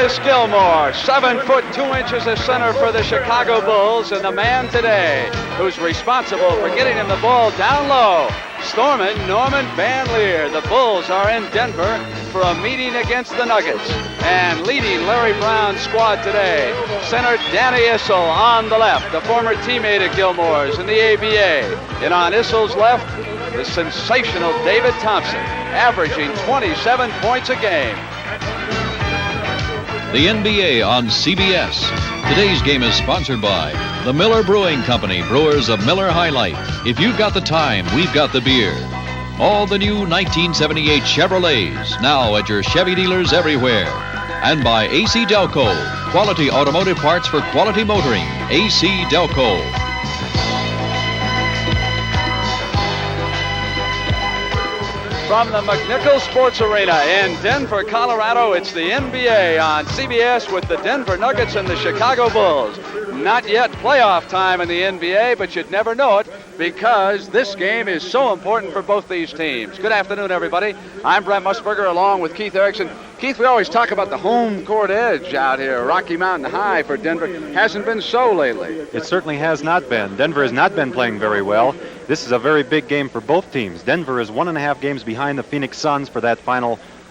Artis Gilmore, 7 foot 2 inches of center for the Chicago Bulls, and the man today who's responsible for getting him the ball down low, storming Norman Van Lier. The Bulls are in Denver for a meeting against the Nuggets, and leading Larry Brown's squad today, center Danny Issel on the left, the former teammate of Gilmore's in the ABA, and on Issel's left, the sensational David Thompson, averaging 27 points a game. The NBA on CBS. Today's game is sponsored by the Miller Brewing Company, brewers of Miller High Life. If you've got the time, we've got the beer. All the new 1978 Chevrolets, now at your Chevy dealers everywhere. And by AC Delco, quality automotive parts for quality motoring. AC Delco. From the McNichol Sports Arena in Denver, Colorado, it's the NBA on CBS with the Denver Nuggets and the Chicago Bulls. Not yet playoff time in the NBA, but you'd never know it because this game is so important for both these teams. Good afternoon, everybody. I'm Brent Musburger along with Keith Erickson. Keith, we always talk about the home court edge out here. Rocky Mountain High for Denver hasn't been so lately. It certainly has not been. Denver has not been playing very well. This is a very big game for both teams. Denver is 1.5 games behind the Phoenix Suns for that spot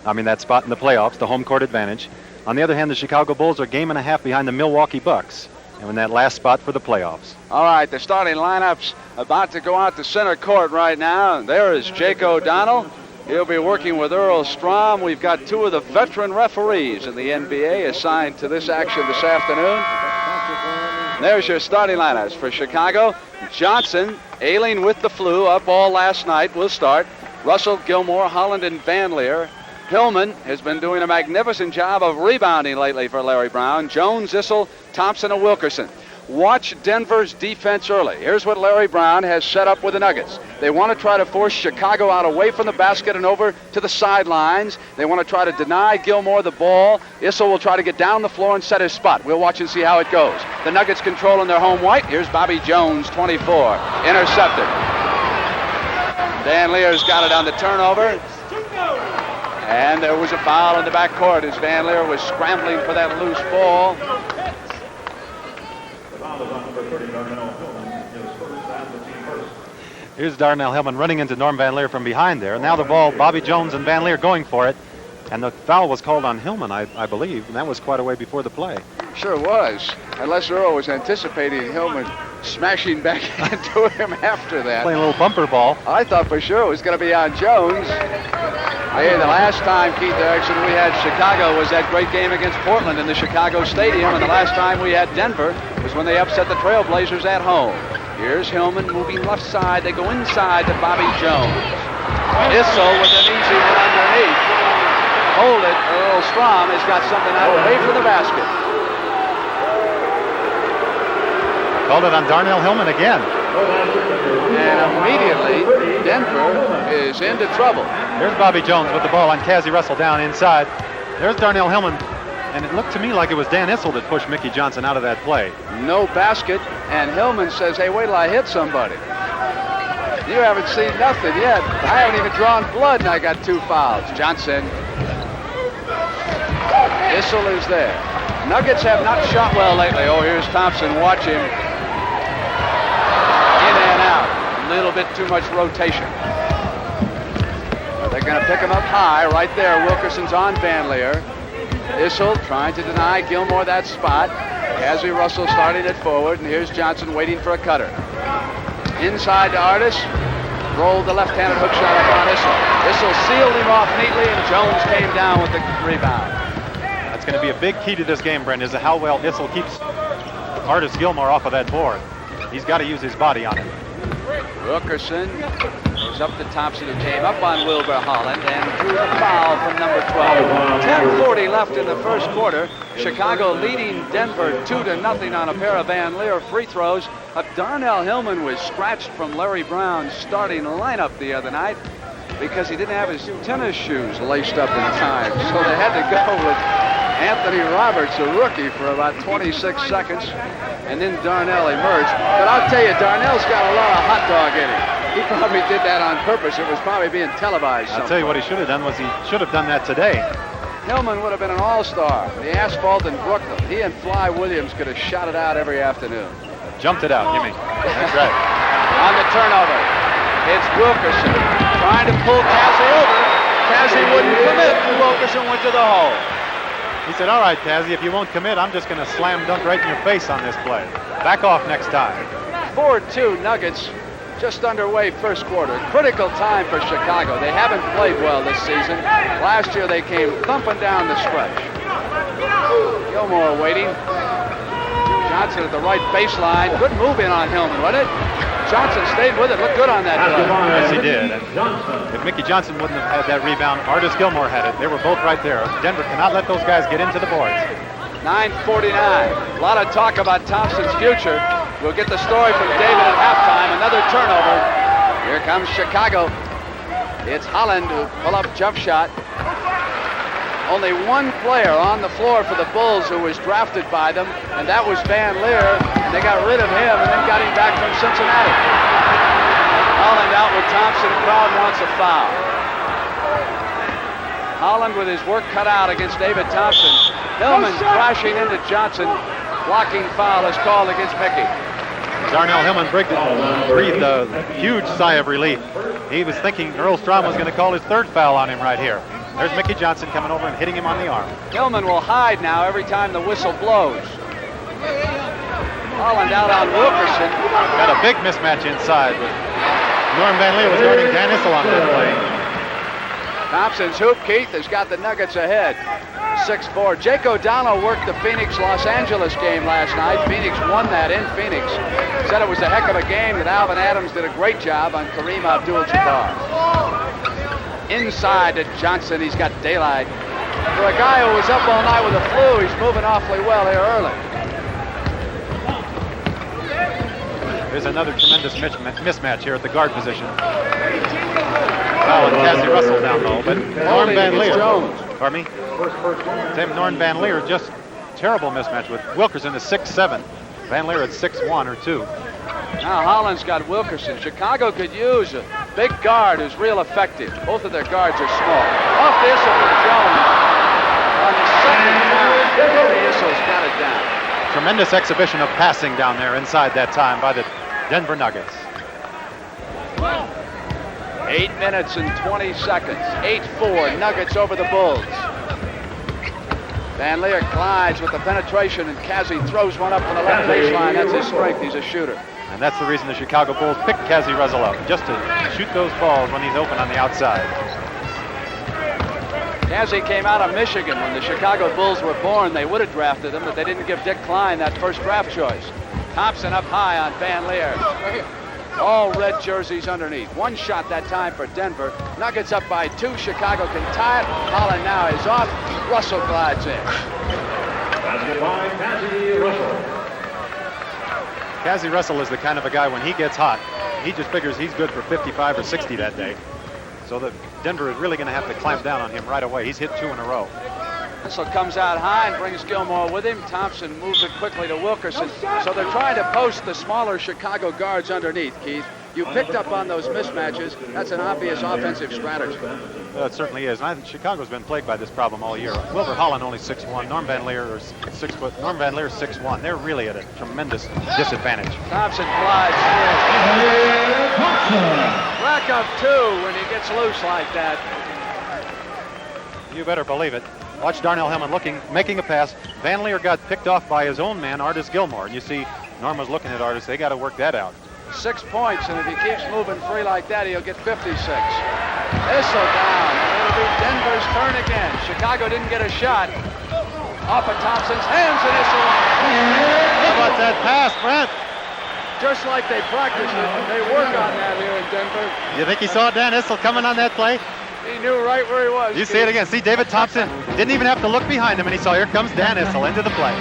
in the playoffs, the home court advantage. On the other hand, the Chicago Bulls are 1.5 games behind the Milwaukee Bucks and in that last spot for the playoffs. All right, the starting lineup's about to go out to center court right now. There is Jake O'Donnell. He'll be working with Earl Strom. We've got two of the veteran referees in the NBA assigned to this action this afternoon. There's your starting lineups for Chicago. Johnson, ailing with the flu, up all last night, will start. Russell, Gilmore, Holland, and Van Lier. Hillman has been doing a magnificent job of rebounding lately for Larry Brown. Jones, Issel, Thompson, and Wilkerson. Watch Denver's defense early. Here's what Larry Brown has set up with the Nuggets. They want to try to force Chicago out away from the basket and over to the sidelines. They want to try to deny Gilmore the ball. Issel will try to get down the floor and set his spot. We'll watch and see how it goes. The Nuggets controlling their home white. Here's Bobby Jones, 24. Intercepted. Van Lier's got it on the turnover. And there was a foul in the backcourt as Van Lier was scrambling for that loose ball. Here's Darnell Hillman running into Norm Van Lier from behind there. Now the ball, Bobby Jones and Van Lier going for it. And the foul was called on Hillman, I believe, and that was quite a way before the play. Sure was. Unless Earl was anticipating Hillman smashing back into him after that. Playing a little bumper ball. I thought for sure it was going to be on Jones. Hey, the last time, Keith Erickson, we had Chicago was that great game against Portland in the Chicago Stadium, and the last time we had Denver was when they upset the Trailblazers at home. Here's Hillman moving left side. They go inside to Bobby Jones. Issel with an easy one underneath. Hold it. Earl Strom has got something out away from the basket. Called it on Darnell Hillman again. And immediately, Denver is into trouble. There's Bobby Jones with the ball on Cassie Russell down inside. There's Darnell Hillman. And it looked to me like it was Dan Issel that pushed Mickey Johnson out of that play. No basket, and Hillman says, hey, wait till I hit somebody. You haven't seen nothing yet. I haven't even drawn blood, and I got 2 fouls. Johnson. Issel is there. Nuggets have not shot well lately. Oh, here's Thompson. Watch him. In and out. A little bit too much rotation. They're going to pick him up high right there. Wilkerson's on Van Lier. Issel trying to deny Gilmore that spot. Cassie Russell starting it forward, and here's Johnson waiting for a cutter. Inside to Artis. Rolled the left-handed hook shot up on Issel. Issel sealed him off neatly, and Jones came down with the rebound. That's going to be a big key to this game, Brent, is how well Issel keeps Artis Gilmore off of that board. He's got to use his body on it. Wilkerson goes up to Thompson, who came up on Wilbur Holland and drew the foul from number 12. 10:40 left in the first quarter. Chicago leading Denver 2-0 on a pair of Van Lier free throws. Darnell Hillman was scratched from Larry Brown's starting lineup the other night because he didn't have his tennis shoes laced up in time. So they had to go with Anthony Roberts, a rookie, for about 26 seconds, and then Darnell emerged. But I'll tell you, Darnell's got a lot of hot dog in him. He probably did that on purpose. It was probably being televised. I'll tell you what he should have done was he should have done that today. Hillman would have been an all-star. The asphalt in Brooklyn. He and Fly Williams could have shot it out every afternoon. Jumped it out, you mean. That's right. On the turnover, it's Wilkerson trying to pull Cassie over. Cassie wouldn't commit. Wilkerson went to the hole. He said, all right, Cassie, if you won't commit, I'm just going to slam dunk right in your face on this play. Back off next time. 4-2 Nuggets, just underway first quarter. Critical time for Chicago. They haven't played well this season. Last year they came thumping down the stretch. Gilmore waiting. Johnson at the right baseline. Good move in on Hillman, wasn't it? Johnson stayed with it. Looked good on that play. Yes, he did. And if Mickey Johnson wouldn't have had that rebound, Artis Gilmore had it. They were both right there. Denver cannot let those guys get into the boards. 9:49. A lot of talk about Thompson's future. We'll get the story from David at halftime. Another turnover. Here comes Chicago. It's Holland who pull up jump shot. Only one player on the floor for the Bulls who was drafted by them, and that was Van Lier. And they got rid of him and then got him back from Cincinnati. Holland out with Thompson. Crowd wants a foul. Holland with his work cut out against David Thompson. Hillman crashing into Johnson. Blocking foul is called against Mickey. Darnell Hillman breathed a huge sigh of relief. He was thinking Earl Strom was going to call his third foul on him right here. There's Mickey Johnson coming over and hitting him on the arm. Hillman will hide now every time the whistle blows. Holland out on Wilkerson. Got a big mismatch inside. Norm Van Lier was guarding Dan Issel on that play. Thompson's hoop, Keith, has got the Nuggets ahead. 6-4. Jake O'Donnell worked the Phoenix-Los Angeles game last night. Phoenix won that in Phoenix. Said it was a heck of a game, that Alvin Adams did a great job on Kareem Abdul-Jabbar. Inside to Johnson, he's got daylight. For a guy who was up all night with the flu, he's moving awfully well here early. There's another tremendous mismatch here at the guard position. Well, and Cassie Russell down low, but Norm Van Lier. Pardon me? Same Norm Van Lier, just terrible mismatch with Wilkerson at 6'7". Van Lier at 6'1" or 2. Now Holland's got Wilkerson. Chicago could use a big guard who's real effective. Both of their guards are small. Off the Issel from Jones. On the second foul, Issel's got it down. Tremendous exhibition of passing down there inside that time by the Denver Nuggets. 8 minutes and 20 seconds. 8-4, Nuggets over the Bulls. Van Lier glides with the penetration, and Cassie throws one up on the left baseline. That's his strength. He's a shooter. And that's the reason the Chicago Bulls picked Cassie Russell up, just to shoot those balls when he's open on the outside. Cassie came out of Michigan when the Chicago Bulls were born. They would have drafted him, but they didn't give Dick Klein that first draft choice. Thompson up high on Van Lier. All red jerseys underneath. One shot that time for Denver. Nuggets up by 2. Chicago can tie it. Holland now is off. Russell glides in. Cassie Russell is the kind of a guy, when he gets hot, he just figures he's good for 55 or 60 that day. So that Denver is really going to have to clamp down on him right away. He's hit 2 in a row. Issel comes out high and brings Gilmore with him. Thompson moves it quickly to Wilkerson. So they're trying to post the smaller Chicago guards underneath, Keith. You picked up on those mismatches. That's an obvious offensive strategy. Well, it certainly is. And I think Chicago's been plagued by this problem all year. Wilbur Holland only 6'1". Norm Van Lier is 6 foot. Norm Van Lier 6'1". They're really at a tremendous disadvantage. Thompson glides in. Rack up 2 when he gets loose like that. You better believe it. Watch Darnell Hillman making a pass. Van Lier got picked off by his own man, Artis Gilmore. And you see Norm was looking at Artis. They got to work that out. 6 points, and if he keeps moving free like that, he'll get 56. Issel down, and it'll be Denver's turn again. Chicago didn't get a shot. Off of Thompson's hands, and Issel. How about that pass, Brent? Just like they practice it, they work on that here in Denver. You think he saw Dan Issel coming on that play? He knew right where he was. You see it again. See, David Thompson didn't even have to look behind him, and he saw, here comes Dan Issel into the play.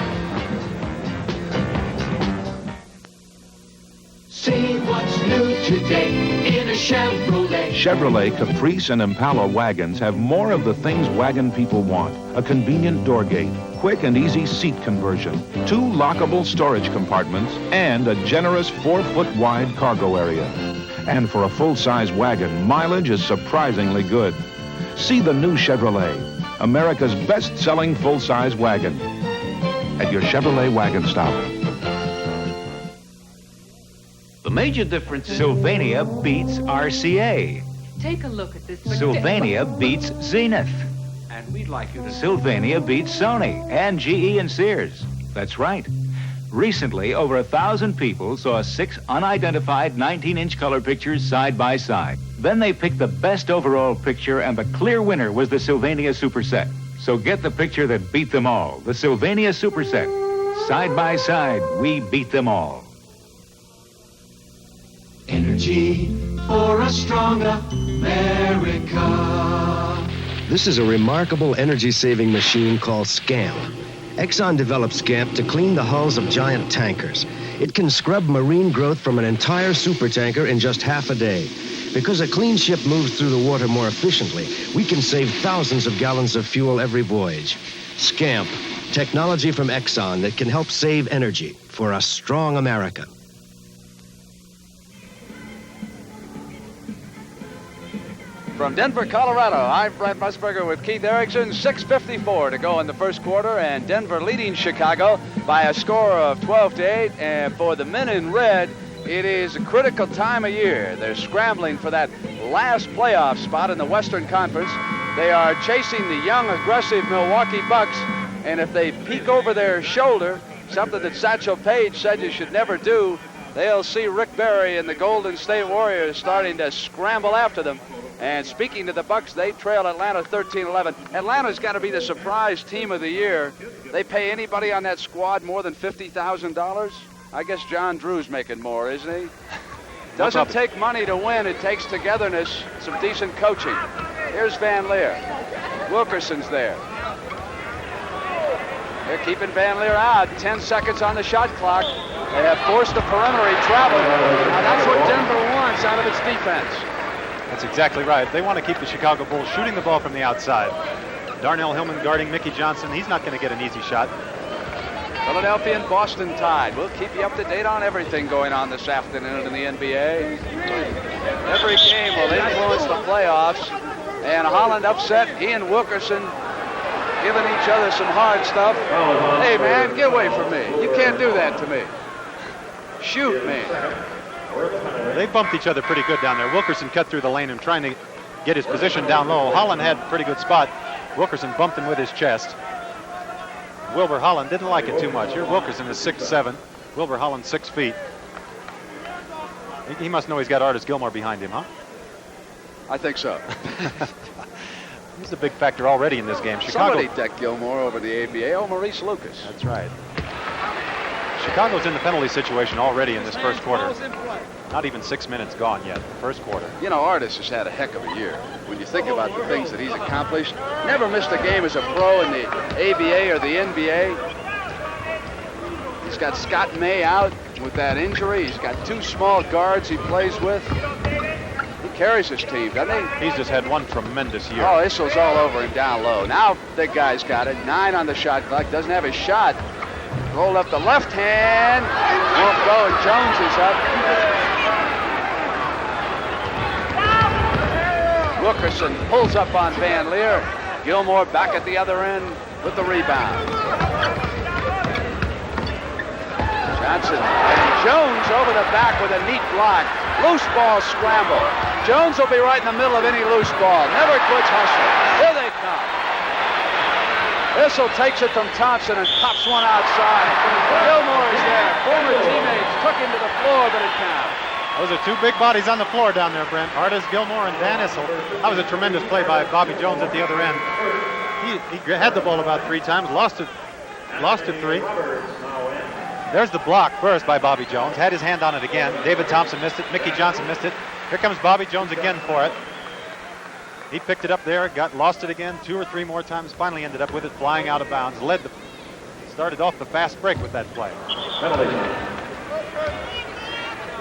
See what's new today in a Chevrolet. Chevrolet, Caprice, and Impala wagons have more of the things wagon people want. A convenient door gate, quick and easy seat conversion, 2 lockable storage compartments, and a generous 4-foot wide cargo area. And for a full-size wagon, mileage is surprisingly good. See the new Chevrolet. America's best-selling full-size wagon. At your Chevrolet wagon stop. The major difference is Sylvania beats RCA. Take a look at this. Sylvania beats Zenith. And we'd like you to... Sylvania beats Sony and GE and Sears. That's right. Recently, over 1,000 people saw 6 unidentified 19-inch color pictures side by side. Then they picked the best overall picture, and the clear winner was the Sylvania Superset. So get the picture that beat them all, the Sylvania Superset. Side by side, we beat them all. Energy for a stronger America. This is a remarkable energy-saving machine called SCAMP. Exxon developed SCAMP to clean the hulls of giant tankers. It can scrub marine growth from an entire supertanker in just half a day. Because a clean ship moves through the water more efficiently, we can save thousands of gallons of fuel every voyage. SCAMP, technology from Exxon that can help save energy for a strong America. From Denver, Colorado, I'm Brent Musburger with Keith Erickson. 6:54 to go in the first quarter, and Denver leading Chicago by a score of 12-8. And for the men in red, it is a critical time of year. They're scrambling for that last playoff spot in the Western Conference. They are chasing the young, aggressive Milwaukee Bucks, and if they peek over their shoulder, something that Satchel Paige said you should never do, they'll see Rick Barry and the Golden State Warriors starting to scramble after them. And speaking to the Bucks, they trail Atlanta 13-11. Atlanta's got to be the surprise team of the year. They pay anybody on that squad more than $50,000? I guess John Drew's making more, isn't he? Doesn't take money to win. It takes togetherness, some decent coaching. Here's Van Leer. Wilkerson's there. They're keeping Van Leer out. 10 seconds on the shot clock. They have forced a perimeter travel. Now that's what Denver wants out of its defense. That's exactly right. They want to keep the Chicago Bulls shooting the ball from the outside. Darnell Hillman guarding Mickey Johnson. He's not going to get an easy shot. Philadelphia and Boston tied. We'll keep you up to date on everything going on this afternoon in the NBA. Every game will influence the playoffs. And Holland upset. He and Wilkerson giving each other some hard stuff. Hey, man, get away from me. You can't do that to me. Shoot me. They bumped each other pretty good down there. Wilkerson cut through the lane and trying to get his position down low. Holland had a pretty good spot. Wilkerson bumped him with his chest. Wilbur Holland didn't like it too much. Here Wilkerson is 6'7". Wilbur Holland 6 feet. He must know he's got Artis Gilmore behind him, huh? I think so. He's a big factor already in this game. Chicago. Somebody decked Gilmore over the ABA. Oh, Maurice Lucas. That's right. Chicago's in the penalty situation already in this first quarter. Not even 6 minutes gone yet, first quarter. You know, Artis has had a heck of a year. When you think about the things that he's accomplished, never missed a game as a pro in the ABA or the NBA. He's got Scott May out with that injury. He's got 2 small guards he plays with. He carries his team, doesn't he? He's just had one tremendous year. Oh, Issel's all over him down low. Now big guy's got it. 9 on the shot clock. Doesn't have his shot. Rolled up the left hand. Won't go, and Jones is up. Wilkerson pulls up on Van Leer. Gilmore back at the other end with the rebound. Johnson and Jones over the back with a neat block. Loose ball scramble. Jones will be right in the middle of any loose ball. Never quits hustling. Here they come. Issel takes it from Thompson and pops one outside. Gilmore is there. Former teammates took him to the floor, but it counts. Those are 2 big bodies on the floor down there, Brent. Artis Gilmore and Dan Issel. That was a tremendous play by Bobby Jones at the other end. He had the ball about 3 times, lost it 3. There's the block first by Bobby Jones. Had his hand on it again. David Thompson missed it. Mickey Johnson missed it. Here comes Bobby Jones again for it. He picked it up there, lost it again 2 or 3 more times, finally ended up with it flying out of bounds. Started off the fast break with that play.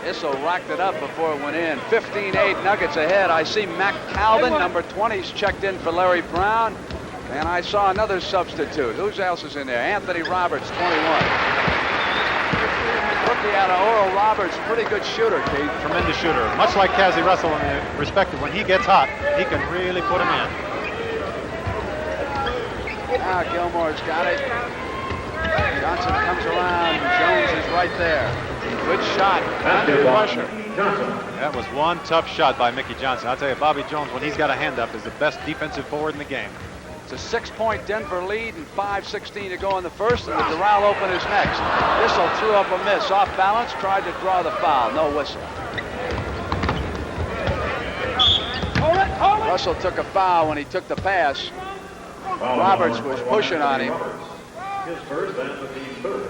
Issel racked it up before it went in. 15-8 Nuggets ahead. I see Mac Calvin, number 20's checked in for Larry Brown. And I saw another substitute. Who else is in there? Anthony Roberts, 21. Rookie out of Oral Roberts, pretty good shooter, Keith. Tremendous shooter. Much like Cassie Russell in the respect of when he gets hot, he can really put him in. Now Gilmore's got it. Johnson comes around. Jones is right there. Good shot. Under pressure. That was one tough shot by Mickey Johnson. I'll tell you, Bobby Jones, when he's got a hand up, is the best defensive forward in the game. It's a 6-point Denver lead and 5:16 to go in the first, and the Doral Open is next. Issel threw up a miss. Off balance, tried to draw the foul. No whistle. Russell took a foul when he took the pass. Roberts was pushing on him. His first and the team's third.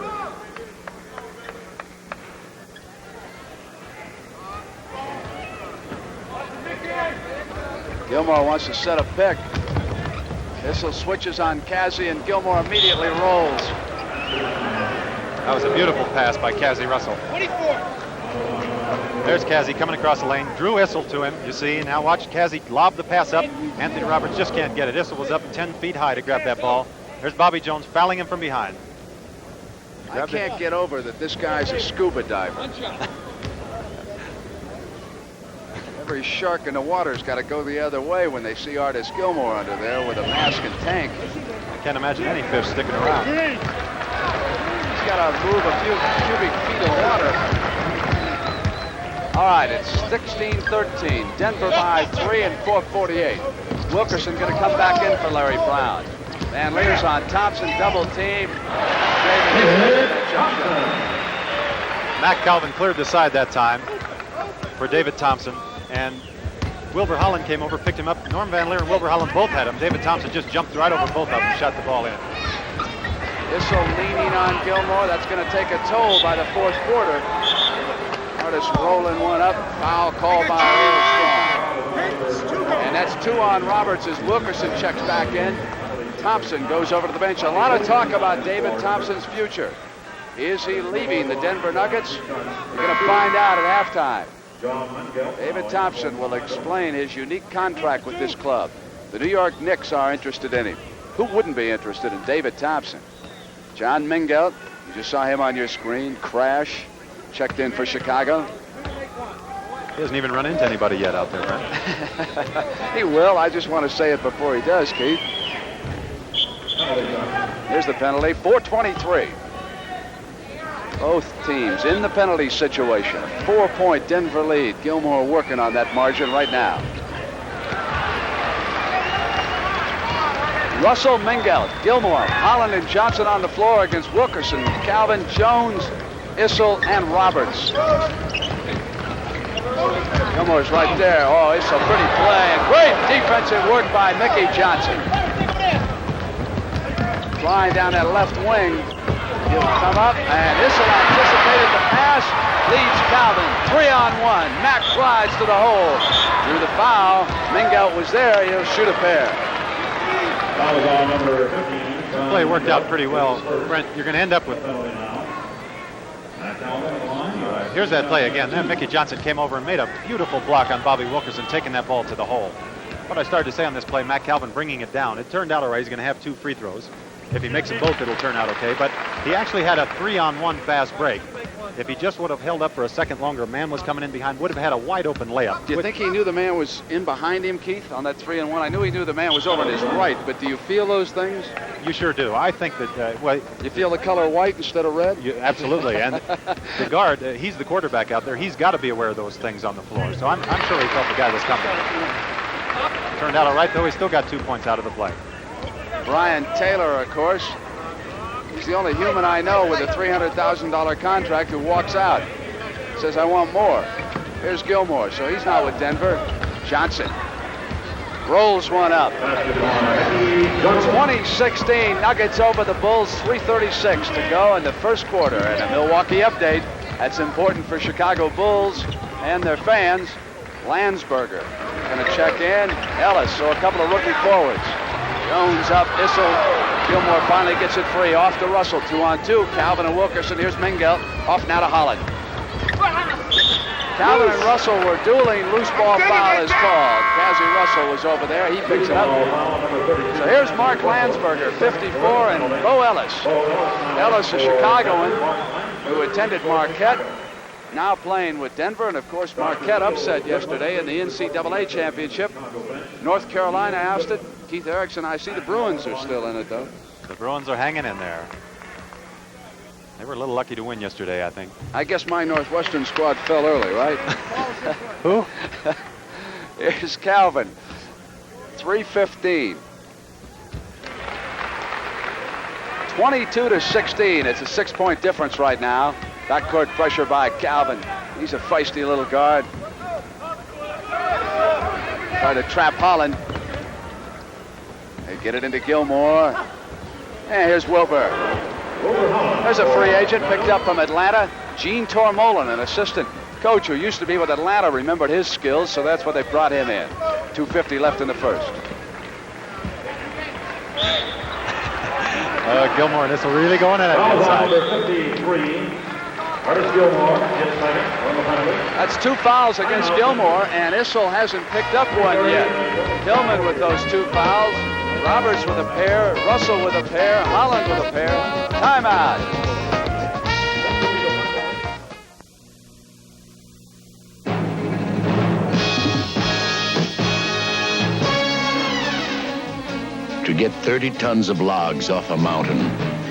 Gilmore wants to set a pick. Issel switches on Cassie, and Gilmore immediately rolls. That was a beautiful pass by Cassie Russell. 24. There's Cassie coming across the lane. Drew Issel to him, you see. Now watch Cassie lob the pass up. Anthony Roberts just can't get it. Issel was up 10 feet high to grab that ball. There's Bobby Jones fouling him from behind. I can't get over that this guy's a scuba diver. Every shark in the water's got to go the other way when they see Artis Gilmore under there with a mask and tank. I can't imagine any fish sticking around. He's got to move a few cubic feet of water. All right, it's 16-13. Denver by 3 and 4:48. Wilkerson going to come back in for Larry Brown. Van Leer's on Thompson, double team. David Mac Calvin cleared the side that time for David Thompson. And Wilbur Holland came over, picked him up. Norm Van Lier and Wilbur Holland both had him. David Thompson just jumped right over both of them and shot the ball in. Issel leaning on Gilmore. That's going to take a toll by the fourth quarter. Artis rolling one up. Foul called by Earl Strong. And that's 2 on Roberts as Wilkerson checks back in. Thompson goes over to the bench. A lot of talk about David Thompson's future. Is he leaving the Denver Nuggets? We're going to find out at halftime. David Thompson will explain his unique contract with this club. The New York Knicks are interested in him. Who wouldn't be interested in David Thompson? John Mingelt, you just saw him on your screen, crash, checked in for Chicago. He hasn't even run into anybody yet out there, right? He will. I just want to say it before he does, Keith. Here's the penalty, 4:23. Both teams in the penalty situation. 4-point Denver lead. Gilmore working on that margin right now. Russell, Mingelt, Gilmore, Holland, and Johnson on the floor against Wilkerson, Calvin, Jones, Issel, and Roberts. Gilmore's right there. Oh, it's a pretty play. And great defensive work by Mickey Johnson. Flying down that left wing. He'll come up, and Issel anticipated the pass, leads Calvin, 3-on-1. Mack slides to the hole. Drew the foul. Mingelt was there. He'll shoot a pair. The play worked out pretty well. Brent, you're going to end up with... Here's that play again. Then Mickey Johnson came over and made a beautiful block on Bobby Wilkerson, taking that ball to the hole. What I started to say on this play, Mac Calvin bringing it down. It turned out all right. He's going to have 2 free throws. If he makes them both, it'll turn out okay. But he actually had a 3-on-1 fast break. If he just would have held up for a second longer, a man was coming in behind, would have had a wide-open layup. Do you think he knew the man was in behind him, Keith, on that 3-and-1? I knew he knew the man was over on his right, but do you feel those things? You sure do. I think that... well, you feel the color white instead of red? Absolutely. And the guard, he's the quarterback out there. He's got to be aware of those things on the floor. So I'm sure he felt the guy was coming. Turned out all right, though. He still got 2 points out of the play. Brian Taylor, of course. He's the only human I know with a $300,000 contract who walks out. Says, I want more. Here's Gilmore, so he's not with Denver. Johnson rolls one up. 2016, Nuggets over the Bulls, 3:36 to go in the first quarter. And a Milwaukee update. That's important for Chicago Bulls and their fans. Landsberger going to check in. Ellis, so a couple of rookie forwards. Jones up, Issel. Gilmore finally gets it free. Off to Russell, 2-on-2. Calvin and Wilkerson. Here's Mingelt. Off now to Holland. Calvin and Russell were dueling. Loose ball foul is called. Cassie Russell was over there. He picks it up. So here's Mark Landsberger, 54, and Bo Ellis. Ellis, a Chicagoan who attended Marquette, now playing with Denver. And, of course, Marquette upset yesterday in the NCAA championship. North Carolina ousted. Keith Erickson, I see the Bruins are still in it, though. The Bruins are hanging in there. They were a little lucky to win yesterday, I think. I guess my Northwestern squad fell early, right? Who? Here's Calvin. 3:15. 22-16. It's a 6-point difference right now. Backcourt pressure by Calvin. He's a feisty little guard. Try to trap Holland. They get it into Gilmore. And here's Wilbur. There's a free agent picked up from Atlanta. Gene Tormolen, an assistant coach who used to be with Atlanta, remembered his skills, so that's why they brought him in. 2:50 left in the first. Gilmore and Issel really going at it inside. Number 53, Artis Gilmore, his second on the penalty. That's 2 fouls against Gilmore, and Issel hasn't picked up one yet. Hillman with those 2 fouls. Roberts with a pair. Russell with a pair. Holland with a pair. Timeout. To get 30 tons of logs off a mountain,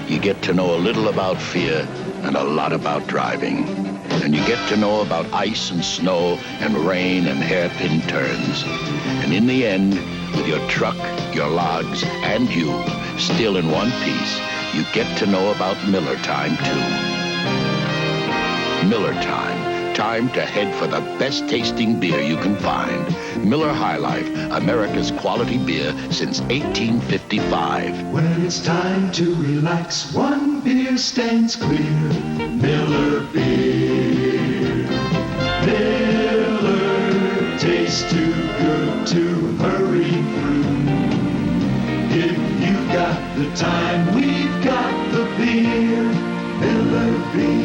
you get to know a little about fear and a lot about driving. And you get to know about ice and snow and rain and hairpin turns. And in the end, with your truck, your logs, and you still in one piece, you get to know about Miller Time, too. Miller Time. Time to head for the best tasting beer you can find. Miller High Life, America's quality beer since 1855. When it's time to relax, one beer stands clear. Miller beer. Miller tastes too good to hurry through. If you got the time, we've got the beer. Miller beer.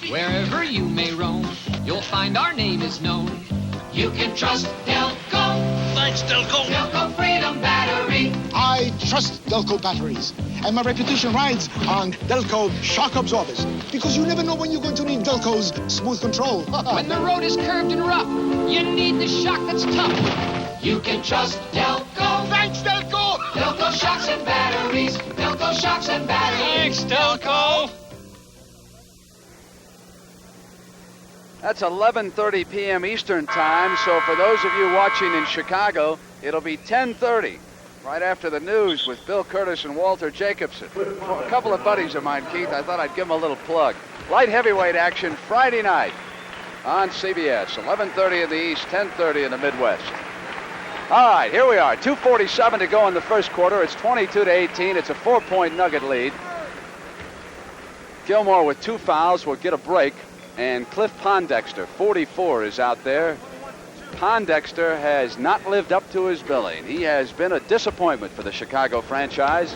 Wherever you may roam, you'll find our name is known. You can trust Delco. Thanks, Delco. Delco Freedom Battery. I trust Delco batteries, and my reputation rides on Delco shock absorbers, because you never know when you're going to need Delco's smooth control. When the road is curved and rough, you need the shock that's tough. You can trust Delco. Thanks, Delco. Delco shocks and batteries. Delco shocks and batteries. Thanks, Delco. That's 11:30 p.m. Eastern time, so for those of you watching in Chicago, it'll be 10:30, right after the news with Bill Curtis and Walter Jacobson. A couple of buddies of mine, Keith, I thought I'd give them a little plug. Light heavyweight action Friday night on CBS, 11:30 in the East, 10:30 in the Midwest. All right, here we are, 2:47 to go in the first quarter. It's 22-18. It's a 4-point Nugget lead. Gilmore with 2 fouls will get a break. And Cliff Pondexter, 44, is out there. Pondexter has not lived up to his billing. He has been a disappointment for the Chicago franchise.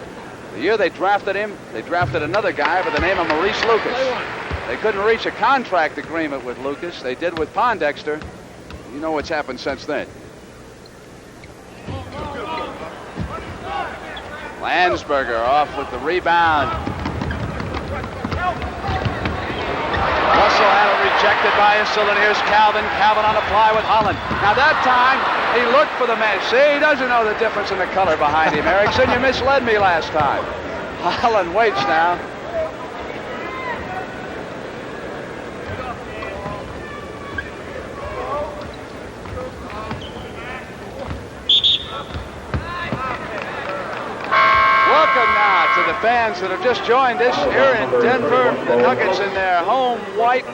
The year they drafted him, they drafted another guy by the name of Maurice Lucas. They couldn't reach a contract agreement with Lucas. They did with Pondexter. You know what's happened since then. Landsberger off with the rebound. Russell had it rejected by Issel, and here's Calvin. Calvin on the fly with Holland. Now that time, he looked for the man. See, he doesn't know the difference in the color behind him, Erickson. You misled me last time. Holland waits now. Welcome now to the fans that have just joined us here in Denver. The Nuggets in their home white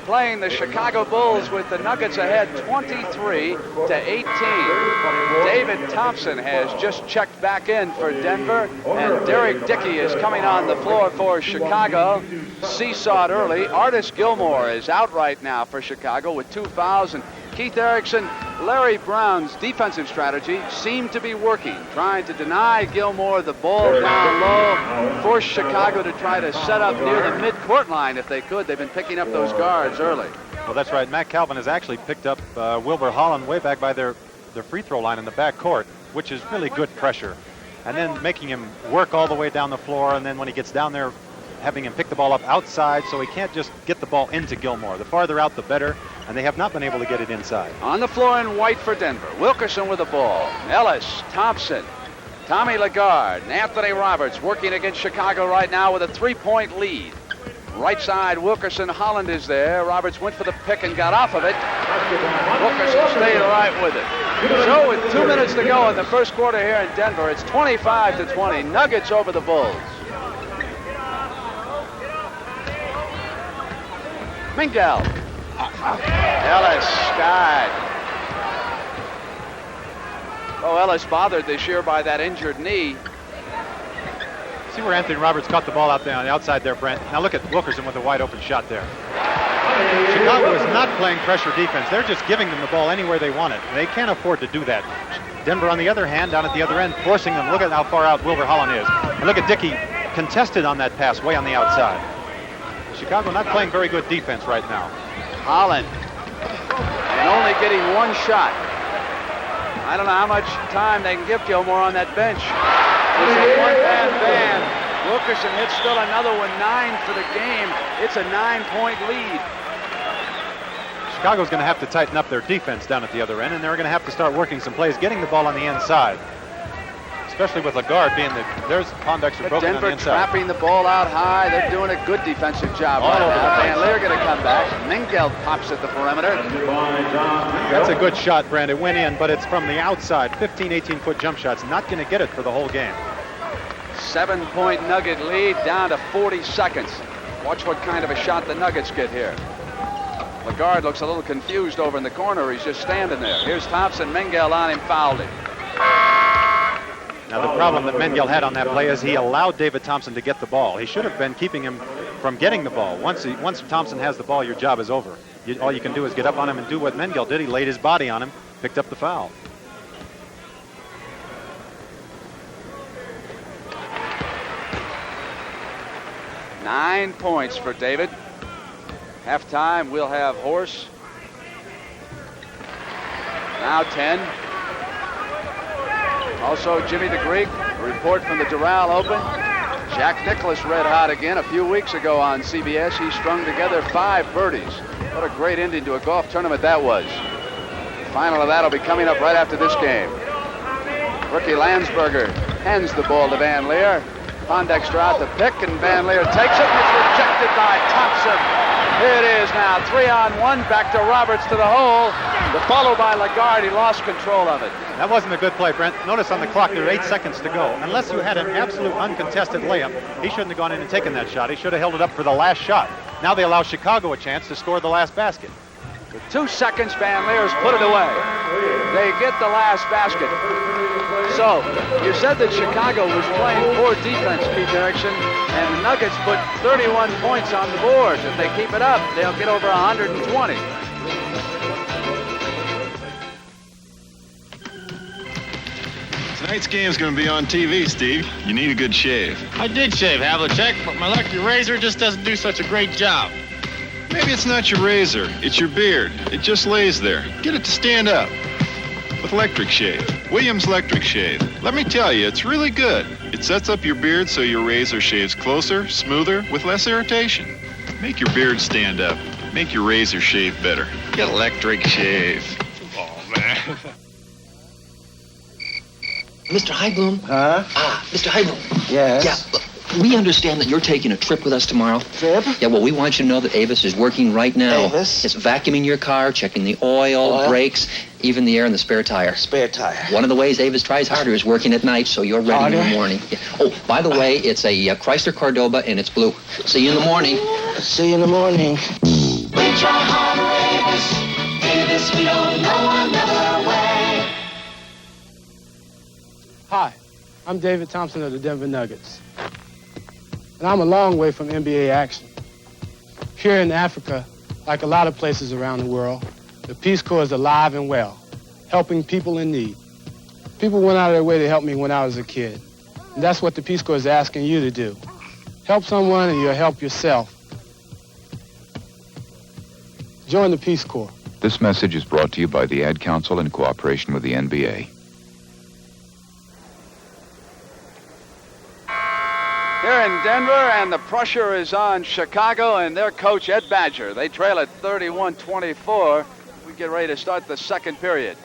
playing the Chicago Bulls with the Nuggets ahead 23-18. David Thompson has just checked back in for Denver, and Derek Dickey is coming on the floor for Chicago. Seesawed early. Artis Gilmore is out right now for Chicago with 2 fouls, and Keith Erickson, Larry Brown's defensive strategy seemed to be working, trying to deny Gilmore the ball down low, force Chicago to try to set up near the mid-court line if they could. They've been picking up those guards early. Well, that's right. Matt Calvin has actually picked up Wilbur Holland way back by their free throw line in the back court, which is really good pressure. And then making him work all the way down the floor, and then when he gets down there, having him pick the ball up outside so he can't just get the ball into Gilmore. The farther out, the better. and they have not been able to get it inside. On the floor in white for Denver. Wilkerson with the ball. Ellis, Thompson, Tommy Lagarde, and Anthony Roberts working against Chicago right now with a 3-point lead. Right side, Wilkerson, Holland is there. Roberts went for the pick and got off of it. Wilkerson stayed right with it. So with 2 minutes to go in the first quarter here in Denver, it's 25-20. Nuggets over the Bulls. Mingel. Ellis, Scott. Oh, Ellis bothered this year by that injured knee. See where Anthony Roberts caught the ball out there on the outside there, Brent. Now look at Wilkerson with a wide open shot there. Chicago is not playing pressure defense. They're just giving them the ball anywhere they want it. They can't afford to do that. Denver, on the other hand, down at the other end, forcing them. Look at how far out Wilbur Holland is. And look at Dickey, contested on that pass way on the outside. Chicago not playing very good defense right now. Holland, and only getting one shot. I don't know how much time they can give Gilmore on that bench. It's a one-man band. Wilkerson hits still another one, 9 for the game. It's a 9-point lead. Chicago's going to have to tighten up their defense down at the other end, and they're going to have to start working some plays, getting the ball on the inside. Especially with Lagarde being there's Pondexter broken Denver on the inside. trapping the ball out high. They're doing a good defensive job right now. Van Leer going to come back. Mingel pops at the perimeter. That's a good shot, Brand. It went in, but it's from the outside. 15, 18-foot jump shots. Not going to get it for the whole game. 7-point Nugget lead down to 40 seconds. Watch what kind of a shot the Nuggets get here. Lagarde looks a little confused over in the corner. He's just standing there. Here's Thompson. Mingel on him, fouled him. Now, the problem that Mengel had on that play is he allowed David Thompson to get the ball. He should have been keeping him from getting the ball. Once Thompson has the ball, your job is over. All you can do is get up on him and do what Mengel did. He laid his body on him, picked up the foul. Nine points for David. Halftime, we'll have Horse. Now 10. Also, Jimmy the Greek, a report from the Doral Open. Jack Nicklaus red hot again a few weeks ago on CBS. He strung together 5 birdies. What a great ending to a golf tournament that was. The final of that will be coming up right after this game. Ricky Landsberger hands the ball to Van Leer. Pondexter out the pick, and Van Leer takes it, and it's rejected by Thompson. Here it is now, 3-on-1, back to Roberts to the hole. The follow by Lagarde, he lost control of it. That wasn't a good play, Brent. Notice on the clock there are 8 seconds to go. Unless you had an absolute uncontested layup, he shouldn't have gone in and taken that shot. He should have held it up for the last shot. Now they allow Chicago a chance to score the last basket. With 2 seconds, Van Leer's put it away. They get the last basket. So, you said that Chicago was playing poor defense, Keith Erickson, and the Nuggets put 31 points on the board. If they keep it up, they'll get over 120. Tonight's game is going to be on TV, Steve. You need a good shave. I did shave, Havlicek, but my electric razor just doesn't do such a great job. Maybe it's not your razor, it's your beard. It just lays there. Get it to stand up. With Electric Shave. Williams Electric Shave. Let me tell you, it's really good. It sets up your beard so your razor shaves closer, smoother, with less irritation. Make your beard stand up. Make your razor shave better. Get Electric Shave. Oh, man. Mr. Heibloom? Huh? Mr. Heibloom. Yes? Yeah, look, we understand that you're taking a trip with us tomorrow. Trip? Yeah, well, we want you to know that Avis is working right now. Avis? It's vacuuming your car, checking the oil, brakes, even the air in the spare tire. Spare tire. One of the ways Avis tries harder is working at night, so you're ready in the morning. Yeah. Oh, by the way, it's a Chrysler Cordoba, and it's blue. See you in the morning. See you in the morning. We try harder, Avis. Avis, we don't know another way. Hi, I'm David Thompson of the Denver Nuggets. And I'm a long way from NBA action. Here in Africa, like a lot of places around the world, the Peace Corps is alive and well, helping people in need. People went out of their way to help me when I was a kid. And that's what the Peace Corps is asking you to do. Help someone and you'll help yourself. Join the Peace Corps. This message is brought to you by the Ad Council in cooperation with the NBA. here in Denver, and the pressure is on Chicago and their coach, Ed Badger. They trail at 31-24. We get ready to start the second period.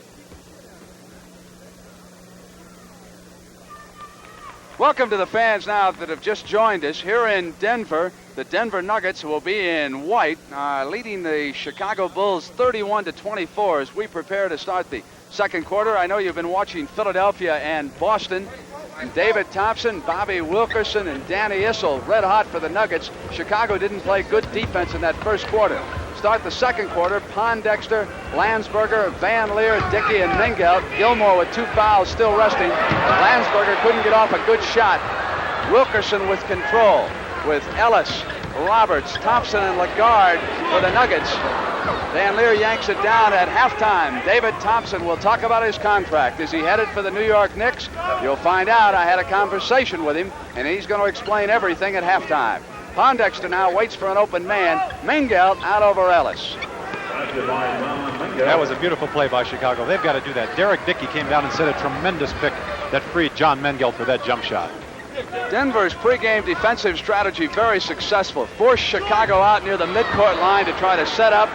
Welcome to the fans now that have just joined us. Here in Denver, the Denver Nuggets will be in white, leading the Chicago Bulls 31-24 as we prepare to start the second quarter. I know you've been watching Philadelphia and Boston. And David Thompson, Bobby Wilkerson, and Danny Issel red hot for the Nuggets. Chicago didn't play good defense in that first quarter. Start the second quarter, Pondexter, Landsberger, Van Leer, Dickey, and Mingelt. Gilmore with 2 fouls still resting. Landsberger couldn't get off a good shot. Wilkerson with control with Ellis, Roberts, Thompson, and Lagarde for the Nuggets. Van Leer yanks it down at halftime. David Thompson will talk about his contract. Is he headed for the New York Knicks? You'll find out. I had a conversation with him, and he's going to explain everything at halftime. Pondexter now waits for an open man. Mingelt out over Ellis. That was a beautiful play by Chicago. They've got to do that. Derek Dickey came down and set a tremendous pick that freed John Mengelt for that jump shot. Denver's pregame defensive strategy very successful. Forced Chicago out near the midcourt line to try to set up,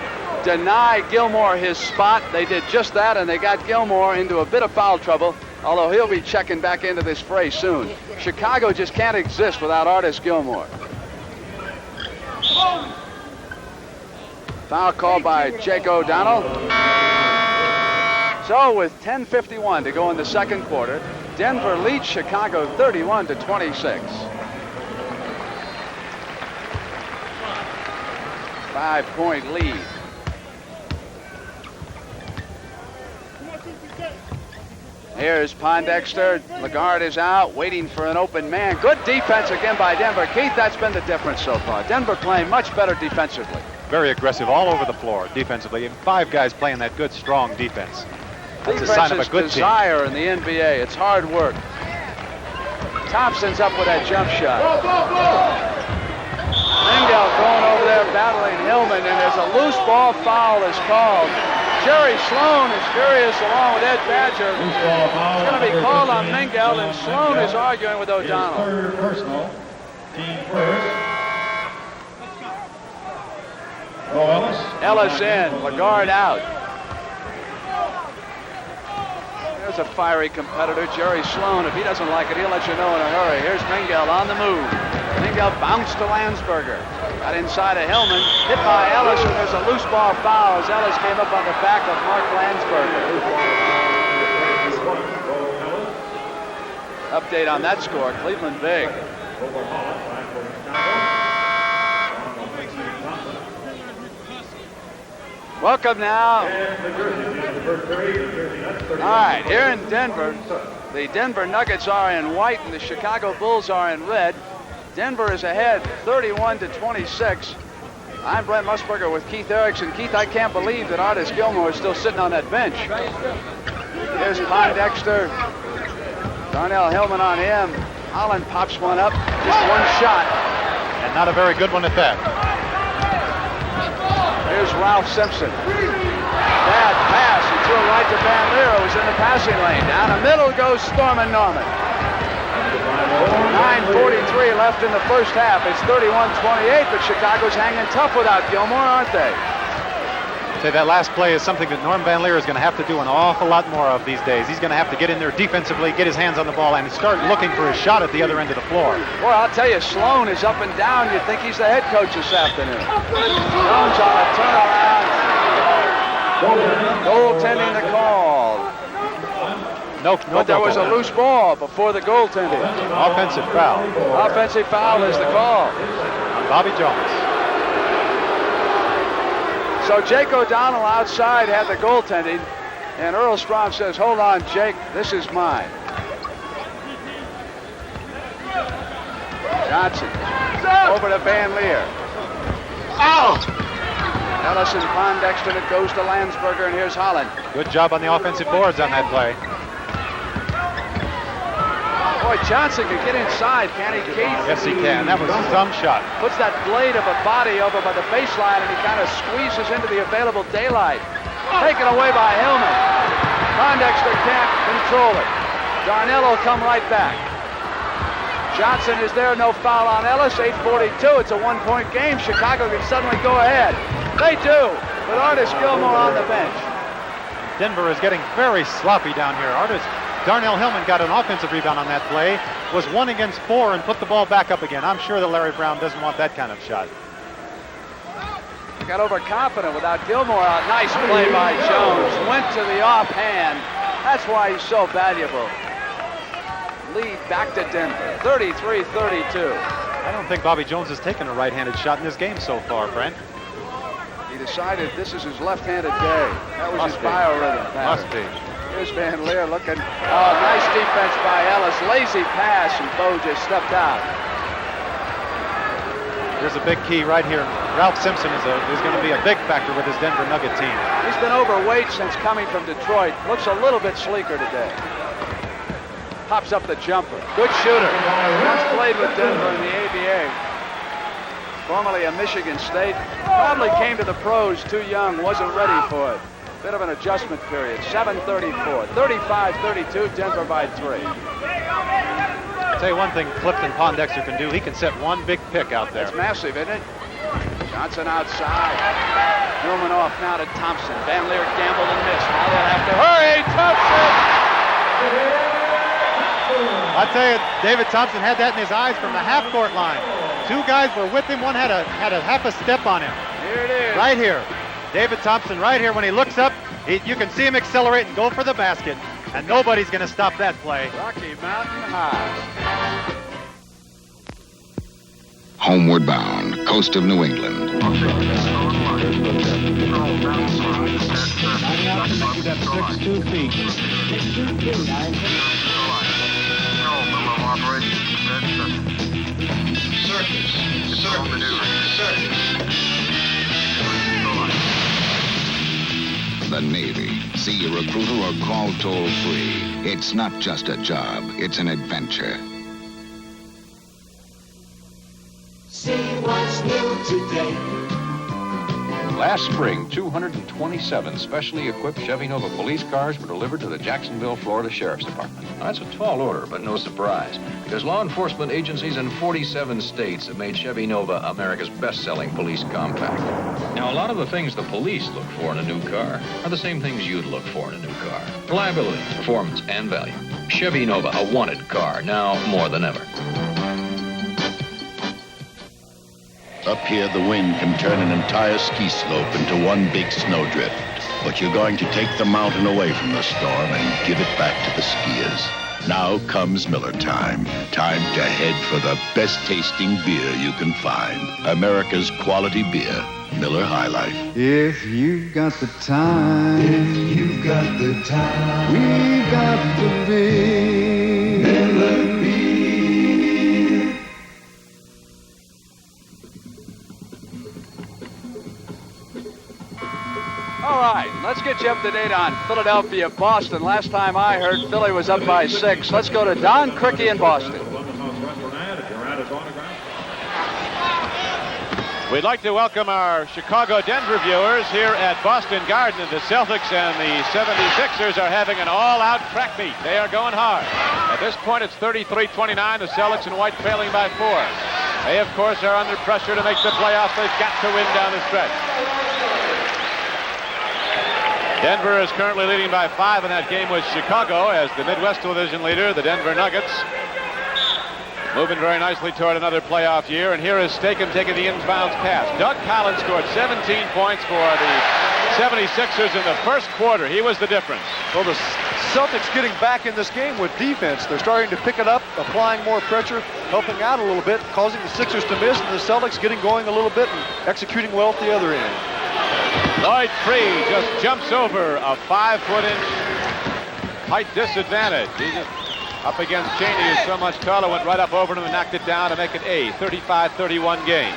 deny Gilmore his spot. They did just that, and they got Gilmore into a bit of foul trouble, although he'll be checking back into this fray soon. Chicago just can't exist without Artis Gilmore. Foul called by Jake O'Donnell. So with 10:51 to go in the second quarter, Denver leads Chicago 31-26. 5-point lead. Here's Pondexter. Lagarde is out, waiting for an open man. Good defense again by Denver. Keith, that's been the difference so far. Denver playing much better defensively. Very aggressive all over the floor defensively. And 5 guys playing that good, strong defense. That's a Defense sign of a is good team. desire in the NBA. It's hard work. Thompson's up with that jump shot. Mingelt going over there battling Hillman, and there's a loose ball foul is called. Jerry Sloan is furious along with Ed Badger. It's going to be called on Mingelt, and Sloan is arguing with O'Donnell. Third personal. Team first. Go Ellis. Ellis in, Lagarde out. There's a fiery competitor, Jerry Sloan. If he doesn't like it, he'll let you know in a hurry. Here's Mingelt on the move. Mingelt bounced to Landsberger. Got inside of Hillman, hit by Ellis, and there's a loose ball foul as Ellis came up on the back of Mark Landsberger. Update on that score, Cleveland big. Welcome now. All right, here in Denver, the Denver Nuggets are in white and the Chicago Bulls are in red. Denver is ahead 31-26. I'm Brent Musburger with Keith Erickson. Keith, I can't believe that Artis Gilmore is still sitting on that bench. Here's Pondexter. Darnell Hillman on him. Holland pops one up. Just one shot. And not a very good one at that. Here's Ralph Simpson. Bad pass. He threw it right to Van Leer, who's in the passing lane. Down the middle goes Stormin Norman. 9:43 left in the first half. It's 31-28, but Chicago's hanging tough without Gilmore, aren't they? Say that last play is something that Norm Van Leer is going to have to do an awful lot more of these days. He's going to have to get in there defensively, get his hands on the ball, and start looking for his shot at the other end of the floor. Boy, I'll tell you, Sloan is up and down. You'd think he's the head coach this afternoon. Jones on a turnaround. Goaltending the call. No, but there was a loose ball before the goaltending. Offensive foul. Offensive foul is the call. On Bobby Jones. So Jake O'Donnell outside had the goaltending, and Earl Strom says, hold on, Jake, this is mine. Johnson over to Van Leer. Oh! Ellis and Pondexter, it goes to Landsberger, and here's Holland. Good job on the offensive boards on that play. Boy, Johnson can get inside, can't he, Keith? Yes, he can. That was some shot. Puts that blade of a body over by the baseline, and he kind of squeezes into the available daylight. Taken away by Hillman. Pondexter can't control it. Darnell will come right back. Johnson is there, no foul on Ellis. 8:42, it's a one-point game. Chicago can suddenly go ahead. They do, with Artis Gilmore on the bench. Denver is getting very sloppy down here. Darnell Hillman got an offensive rebound on that play, was 1 against 4 and put the ball back up again. I'm sure that Larry Brown doesn't want that kind of shot. Got overconfident without Gilmore out. Nice play by Jones. Went to the offhand. That's why he's so valuable. Lead back to Denver, 33-32. I don't think Bobby Jones has taken a right-handed shot in this game so far, Brent. He decided this is his left-handed day. That was his biorhythm pattern. Must be. Here's Van Lier looking. Oh, nice defense by Ellis. Lazy pass, and Bo just stepped out. There's a big key right here. Ralph Simpson is going to be a big factor with his Denver Nugget team. He's been overweight since coming from Detroit. Looks a little bit sleeker today. Pops up the jumper. Good shooter. Once played with Denver in the ABA. Formerly a Michigan State. Probably came to the pros too young. Wasn't ready for it. Bit of an adjustment period. 7:34. 35-32. Denver by 3. I'll tell you one thing Clifton Pondexter can do. He can set one big pick out there. That's massive, isn't it? Johnson outside. Newman off now to Thompson. Van Lier gambled and missed. Now they'll have to hurry. Thompson! I tell you, David Thompson had that in his eyes from the half-court line. 2 guys were with him. One had a half a step on him. Here it is. Right here. David Thompson right here. When he looks up, you can see him accelerate and go for the basket. And nobody's going to stop that play. Rocky Mountain High. Homeward bound, coast of New England. The Navy. See a recruiter or call toll-free. It's not just a job, it's an adventure. See what's new today. Last spring, 227 specially equipped Chevy Nova police cars were delivered to the Jacksonville, Florida Sheriff's Department. Now, that's a tall order, but no surprise, because law enforcement agencies in 47 states have made Chevy Nova America's best-selling police compact. Now, a lot of the things the police look for in a new car are the same things you'd look for in a new car. Reliability, performance, and value. Chevy Nova, a wanted car, now more than ever. Up here, the wind can turn an entire ski slope into one big snowdrift. But you're going to take the mountain away from the storm and give it back to the skiers. Now comes Miller time. Time to head for the best tasting beer you can find. America's quality beer, Miller High Life. If you've got the time, we've got the beer. Miller beer. All right, let's get you up to date on Philadelphia, Boston. Last time I heard, Philly was up by 6. Let's go to Don Crickey in Boston. We'd like to welcome our Chicago-Denver viewers here at Boston Garden. The Celtics and the 76ers are having an all-out track meet. They are going hard. At this point, it's 33-29. The Celtics in white trailing by 4. They, of course, are under pressure to make the playoffs. They've got to win down the stretch. Denver is currently leading by 5 in that game with Chicago as the Midwest Division leader, the Denver Nuggets. Moving very nicely toward another playoff year. And here is Staken taking the inbounds pass. Doug Collins scored 17 points for the 76ers in the first quarter. He was the difference. Well, the Celtics getting back in this game with defense. They're starting to pick it up, applying more pressure, helping out a little bit, causing the Sixers to miss, and the Celtics getting going a little bit and executing well at the other end. Lloyd Free just jumps over a 5-foot-inch height disadvantage. He just up against Cheney, who's so much taller, went right up over him and knocked it down to make it a 35-31 game.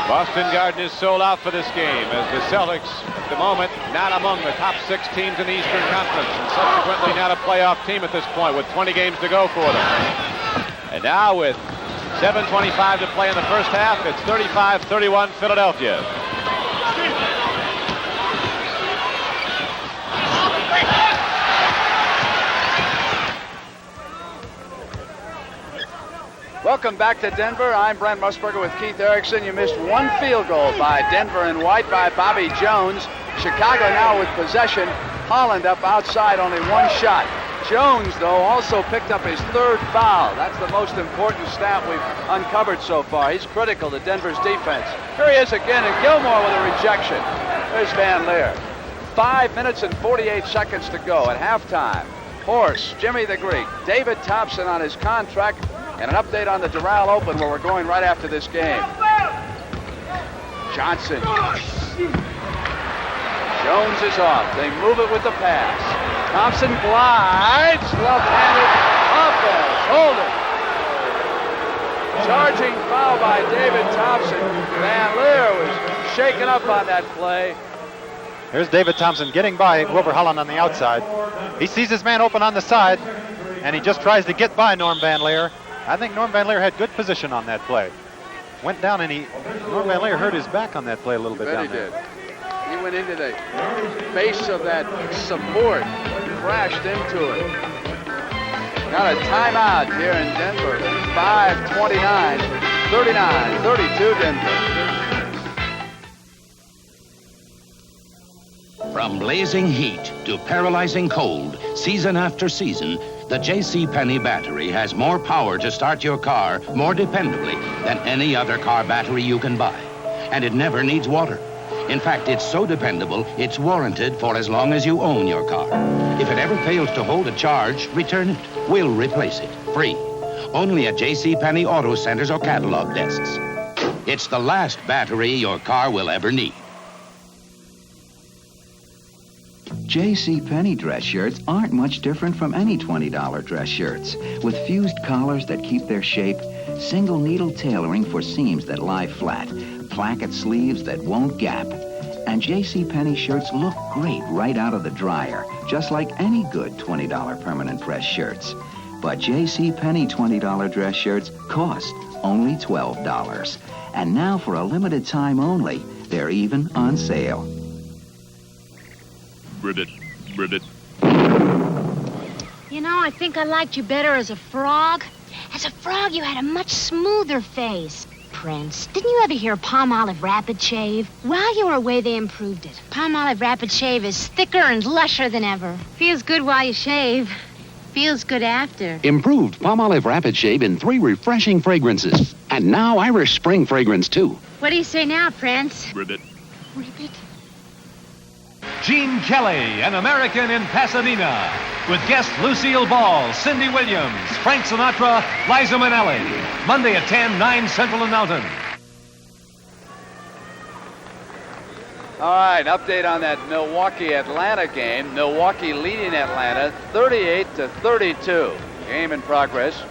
Boston Garden is sold out for this game as the Celtics, at the moment, not among the top 6 teams in the Eastern Conference and subsequently not a playoff team at this point with 20 games to go for them. And now with 7:25 to play in the first half, it's 35-31 Philadelphia. Welcome back to Denver. I'm Brent Musburger with Keith Erickson. You missed one field goal by Denver in white by Bobby Jones. Chicago now with possession. Holland up outside, only one shot. Jones, though, also picked up his third foul. That's the most important stat we've uncovered so far. He's critical to Denver's defense. Here he is again, and Gilmore with a rejection. There's Van Lier. 5 minutes and 48 seconds to go at halftime. Horse, Jimmy the Greek, David Thompson on his contract, and an update on the Doral Open where we're going right after this game. Johnson. Jones is off. They move it with the pass. Thompson glides. Left-handed offense. Hold it. Charging foul by David Thompson. Van Lier was shaken up on that play. Here's David Thompson getting by Wilbur Holland on the outside. He sees his man open on the side, and he just tries to get by Norm Van Lier. I think Norm Van Lier had good position on that play. Went down, and Norm Van Lier hurt his back on that play a little bit down there. He went into the base of that support, crashed into it. Got a timeout here in Denver. 5:29, 39-32 Denver. From blazing heat to paralyzing cold, season after season, the JCPenney battery has more power to start your car more dependably than any other car battery you can buy. And it never needs water. In fact, it's so dependable, it's warranted for as long as you own your car. If it ever fails to hold a charge, return it. We'll replace it, free. Only at JCPenney Auto Centers or catalog desks. It's the last battery your car will ever need. JCPenney dress shirts aren't much different from any $20 dress shirts. With fused collars that keep their shape, single needle tailoring for seams that lie flat, placket sleeves that won't gap. And JCPenney shirts look great right out of the dryer, just like any good $20 permanent press shirts. But JCPenney $20 dress shirts cost only $12. And now for a limited time only, they're even on sale. Ribbit. You know, I think I liked you better as a frog. As a frog, you had a much smoother face. Prince, didn't you ever hear Palmolive Rapid Shave? While you were away, they improved it. Palmolive Rapid Shave is thicker and lusher than ever. Feels good while you shave. Feels good after. Improved Palmolive Rapid Shave in 3 refreshing fragrances. And now Irish Spring fragrance, too. What do you say now, Prince? Ribbit. Ribbit? Gene Kelly, an American in Pasadena, with guests Lucille Ball, Cindy Williams, Frank Sinatra, Liza Minnelli. Monday at 10, 9 Central and Mountain. All right, update on that Milwaukee-Atlanta game. Milwaukee leading Atlanta 38-32. Game in progress.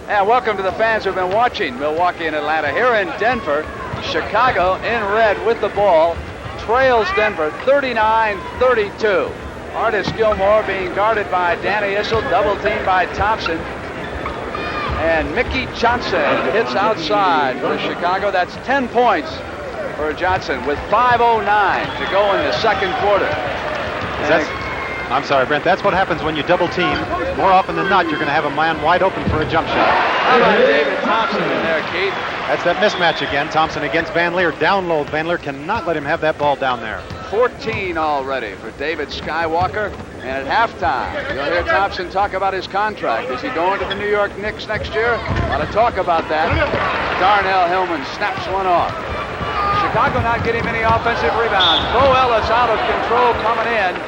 And welcome to the fans who've been watching Milwaukee and Atlanta here in Denver. Chicago in red with the ball trails Denver 39-32. Artis Gilmore being guarded by Danny Issel, double teamed by Thompson. And Mickey Johnson hits outside for Chicago. That's 10 points for Johnson with 5:09 to go in the second quarter. I'm sorry, Brent. That's what happens when you double team. More often than not, you're going to have a man wide open for a jump shot. How about David Thompson in there, Keith? That's that mismatch again. Thompson against Van Lier. Down low. Van Lier cannot let him have that ball down there. 14 already for David Skywalker. And at halftime, you'll hear Thompson talk about his contract. Is he going to the New York Knicks next year? A lot of talk about that. Darnell Hillman snaps one off. Chicago not getting many offensive rebounds. Bo Ellis out of control coming in.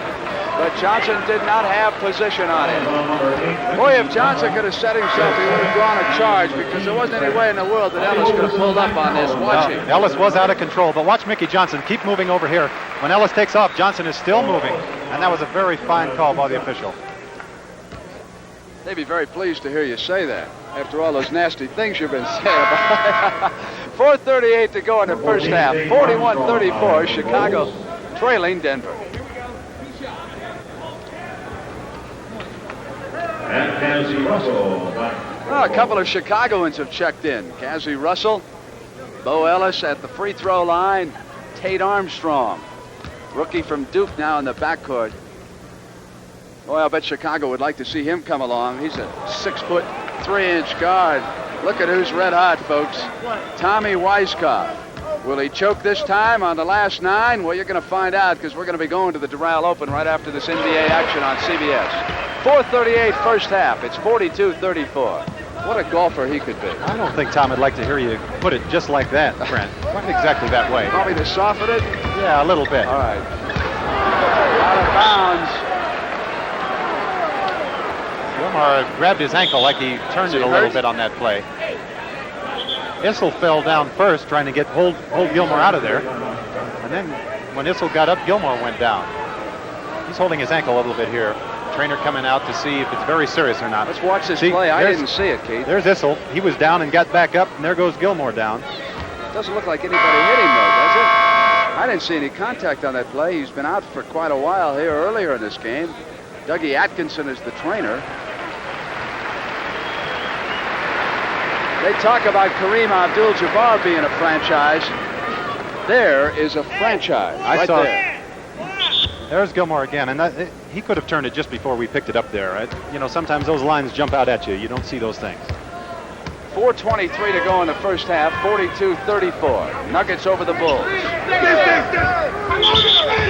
But Johnson did not have position on it. Boy, if Johnson could have set himself, he would have drawn a charge because there wasn't any way in the world that Ellis could have pulled up on this. Watch him. Ellis was out of control, but watch Mickey Johnson keep moving over here. When Ellis takes off, Johnson is still moving, and that was a very fine call by the official. They'd be very pleased to hear you say that after all those nasty things you've been saying about it. 4:38 to go in the first half. 41-34, Chicago trailing Denver. And Cassie Russell. Well, a couple of Chicagoans have checked in. Cassie Russell, Bo Ellis at the free throw line, Tate Armstrong, rookie from Duke now in the backcourt. Boy, I bet Chicago would like to see him come along. He's a 6'3" guard. Look at who's red hot, folks. Tommy Weiskopf. Will he choke this time on the last 9? Well, you're going to find out because we're going to be going to the Doral Open right after this NBA action on CBS. 4:38 first half. It's 42-34. What a golfer he could be. I don't think Tom would like to hear you put it just like that, Brent. Not exactly that way. Probably to soften it? Yeah, a little bit. All right. Out of bounds. Gilmore grabbed his ankle like he turned it a little bit on that play. Issel fell down first, trying to hold Gilmore out of there. And then when Issel got up, Gilmore went down. He's holding his ankle a little bit here. Trainer coming out to see if it's very serious or not. Let's watch this play. I didn't see it, Keith. There's Issel. He was down and got back up, and there goes Gilmore down. Doesn't look like anybody hit him, though, does it? I didn't see any contact on that play. He's been out for quite a while here earlier in this game. Dougie Atkinson is the trainer. They talk about Kareem Abdul-Jabbar being a franchise. There is a franchise right there. There's Gilmore again, and he could have turned it just before we picked it up there. Right? You know, sometimes those lines jump out at you. You don't see those things. 4:23 to go in the first half, 42-34. Nuggets over the Bulls.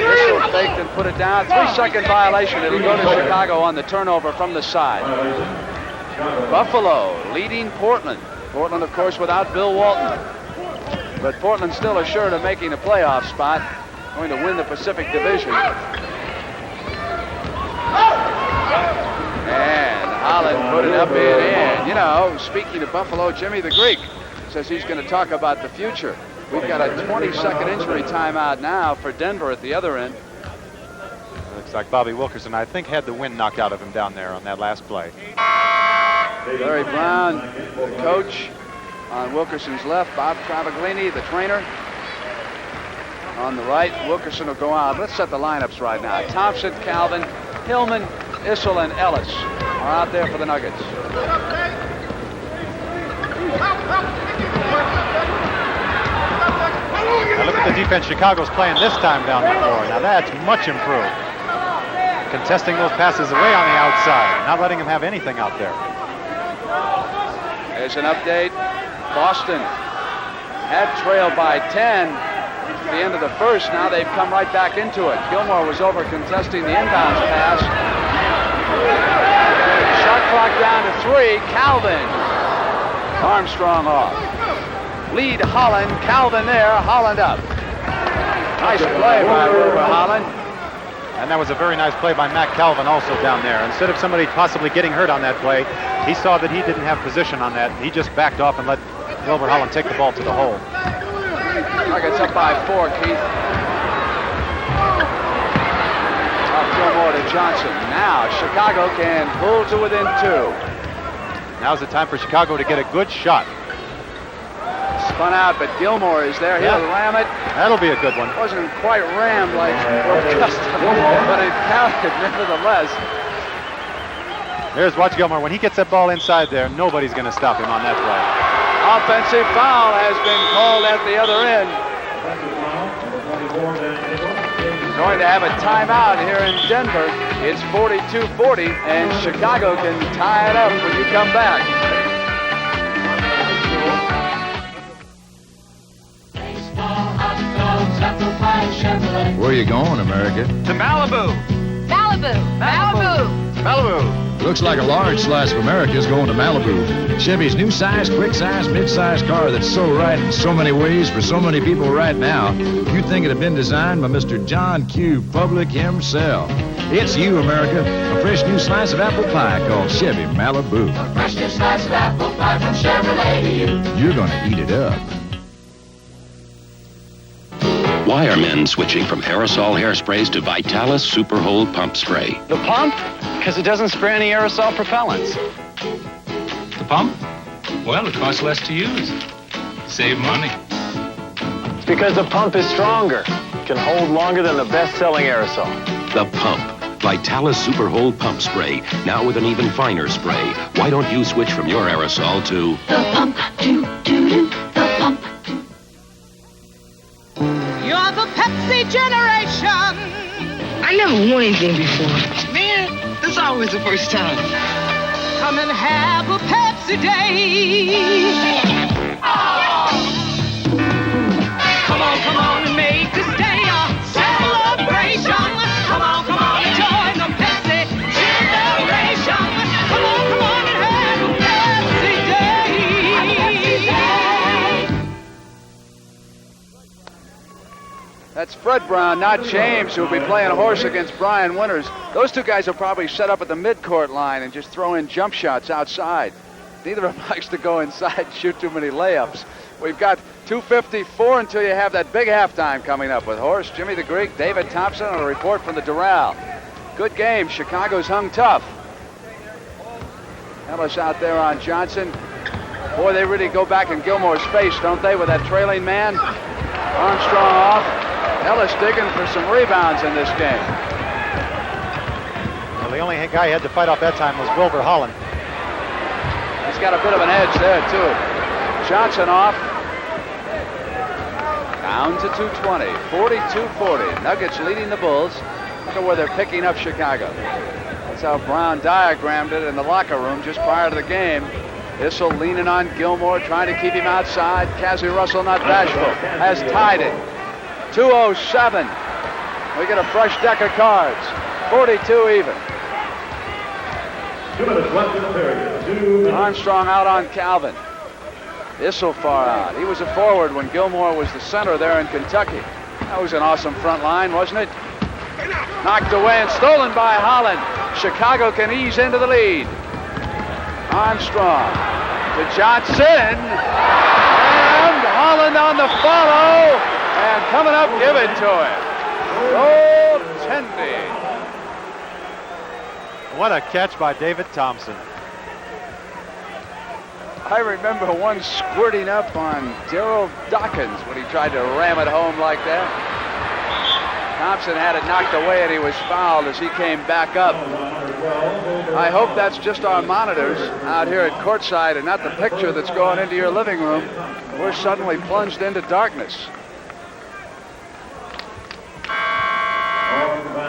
Issel faked and put it down. 3-second violation. It'll go to Chicago on the turnover from the side. Buffalo leading Portland. Portland, of course, without Bill Walton. But Portland still assured of making a playoff spot. Going to win the Pacific Division. And Holland put it up and in. You know, speaking of Buffalo, Jimmy the Greek says he's going to talk about the future. We've got a 20-second injury timeout now for Denver at the other end. Looks like Bobby Wilkerson, I think, had the wind knocked out of him down there on that last play. Larry Brown, the coach, on Wilkerson's left. Bob Travaglini, the trainer. On the right, Wilkerson will go out. Let's set the lineups right now. Thompson, Calvin, Hillman, Issel, and Ellis are out there for the Nuggets. Now look at the defense Chicago's playing this time down the floor. Now that's much improved. Contesting those passes away on the outside, not letting him have anything out there. There's an update. Boston had trailed by 10 at the end of the first. Now they've come right back into it. Gilmore was over contesting the inbounds pass. Shot clock down to 3. Calvin. Armstrong off. Lead Holland. Calvin there. Holland up. Nice play by Wilbur Holland. And that was a very nice play by Matt Calvin also down there. Instead of somebody possibly getting hurt on that play, he saw that he didn't have position on that. He just backed off and let Wilbur Holland take the ball to the hole. Nuggets up by 4, Keith. Off Gilmore to Johnson. Now Chicago can pull to within 2. Now's the time for Chicago to get a good shot. Spun out, but Gilmore is there. He'll ram it. That'll be a good one. Wasn't quite rammed like Augusta, but it counted nevertheless. There's watch Gilmore. When he gets that ball inside there, nobody's going to stop him on that play. Offensive foul has been called at the other end. Going to have a timeout here in Denver. It's 42-40, and Chicago can tie it up when you come back. Where are you going, America? To Malibu. Malibu. Malibu. Malibu. Looks like a large slice of America is going to Malibu. Chevy's new size, quick size, mid-size car that's so right in so many ways for so many people right now. You'd think it had been designed by Mr. John Q. Public himself. It's you, America. A fresh new slice of apple pie called Chevy Malibu. A fresh new slice of apple pie from Chevrolet to you. You're going to eat it up. Why are men switching from aerosol hairsprays to Vitalis Super Hold Pump Spray? The pump? Because it doesn't spray any aerosol propellants. The pump? Well, it costs less to use. Save money. It's because the pump is stronger. Can hold longer than the best-selling aerosol. The Pump. Vitalis Super Hold Pump Spray. Now with an even finer spray. Why don't you switch from your aerosol to... The pump. The pump. You're the Pepsi generation. I never won anything before. Man, It's always the first time. Come and have a Pepsi Day. Come on and make this day a celebration. Come on and join the Pepsi generation. Come on and have a Pepsi Day. That's Fred Brown, not James, who'll be playing horse against Brian Winters. Those two guys will probably set up at the midcourt line and just throw in jump shots outside. Neither of them likes to go inside and shoot too many layups. We've got 2:54 until you have that big halftime coming up with Horace, Jimmy the Greek, David Thompson, and a report from the Doral. Good game. Chicago's hung tough. Ellis out there on Johnson. Boy, they really go back in Gilmore's face, don't they, with that trailing man? Armstrong off. Ellis digging for some rebounds in this game. Well, the only guy he had to fight off that time was Wilbur Holland. He's got a bit of an edge there, too. Johnson off. Down to 220. 42-40. Nuggets leading the Bulls. Look at where they're picking up Chicago. That's how Brown diagrammed it in the locker room just prior to the game. Issel leaning on Gilmore, trying to keep him outside. Cassie Russell, not bashful, has tied it. 2:07. We get a fresh deck of cards. 42 even. 2 minutes left in the period. 2 minutes. Armstrong out on Calvin. Issel far out. He was a forward when Gilmore was the center there in Kentucky. That was an awesome front line, wasn't it? Knocked away and stolen by Holland. Chicago can ease into the lead. Armstrong to Johnson. And Holland on the follow. And coming up, give it to him. Goaltending. What a catch by David Thompson. I remember one squirting up on Darryl Dawkins when he tried to ram it home like that. Thompson had it knocked away and he was fouled as he came back up. I hope that's just our monitors out here at courtside and not the picture that's going into your living room. We're suddenly plunged into darkness.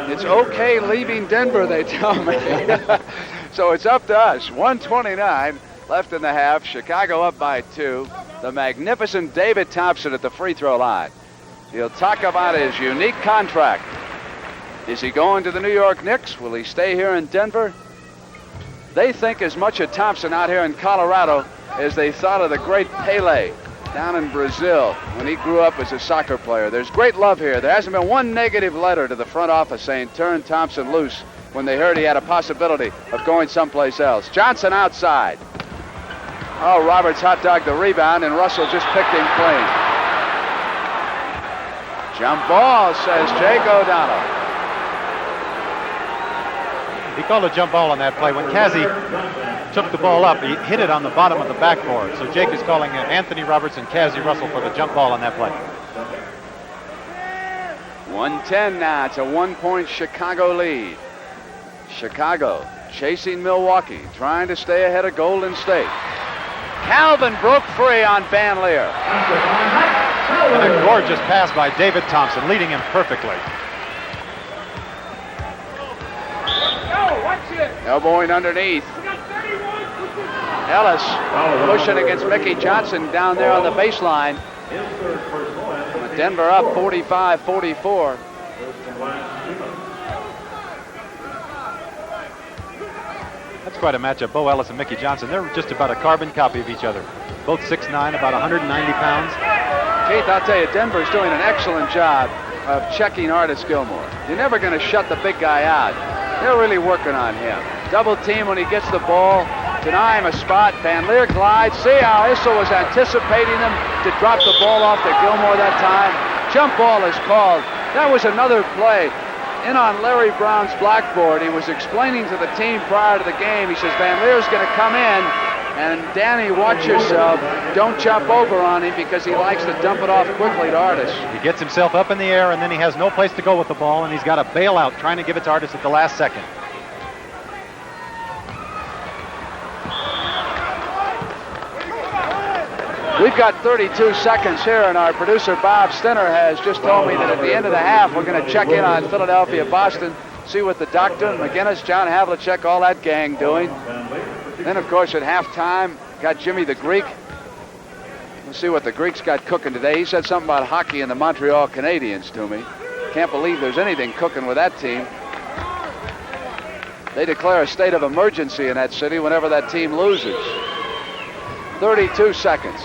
It's okay leaving Denver, they tell me. So it's up to us. 1:29 left in the half. Chicago up by 2. The magnificent David Thompson at the free throw line. He'll talk about his unique contract. Is he going to the New York Knicks? Will he stay here in Denver? They think as much of Thompson out here in Colorado as they thought of the great Pele down in Brazil when he grew up as a soccer player. There's great love here. There hasn't been one negative letter to the front office saying turn Thompson loose when they heard he had a possibility of going someplace else. Johnson outside. Oh, Roberts hot dogged the rebound and Russell just picked him clean. Jump ball, says Jake O'Donnell. He called a jump ball on that play. When Cassie took the ball up, he hit it on the bottom of the backboard. So Jake is calling Anthony Roberts and Cassie Russell for the jump ball on that play. 1:10 now. It's a 1-point Chicago lead. Chicago chasing Milwaukee, trying to stay ahead of Golden State. Calvin broke free on Van Lier. And a gorgeous pass by David Thompson, leading him perfectly. Elbowing underneath. Ellis pushing against Mickey Johnson down there on the baseline. Denver up 45-44. That's quite a matchup. Bo Ellis and Mickey Johnson, they're just about a carbon copy of each other. Both 6'9", about 190 pounds. Keith, I'll tell you, Denver's doing an excellent job of checking Artis Gilmore. You're never going to shut the big guy out. They're really working on him. Double team when he gets the ball. Deny him a spot. Van Lier glides. See how Issel was anticipating him to drop the ball off to Gilmore that time. Jump ball is called. That was another play. In on Larry Brown's blackboard, he was explaining to the team prior to the game. He says, Van Leer's going to come in. And Danny, watch yourself. Don't jump over on him because he likes to dump it off quickly to Artis. He gets himself up in the air, and then he has no place to go with the ball, and he's got to bail out trying to give it to Artis at the last second. We've got 32 seconds here, and our producer Bob Stenner has just told me that at the end of the half, we're going to check in on Philadelphia-Boston. See what the doctor, McGinnis, John Havlicek, all that gang doing. Then, of course, at halftime, got Jimmy the Greek. Let's see what the Greek's got cooking today. He said something about hockey and the Montreal Canadiens to me. Can't believe there's anything cooking with that team. They declare a state of emergency in that city whenever that team loses. 32 seconds.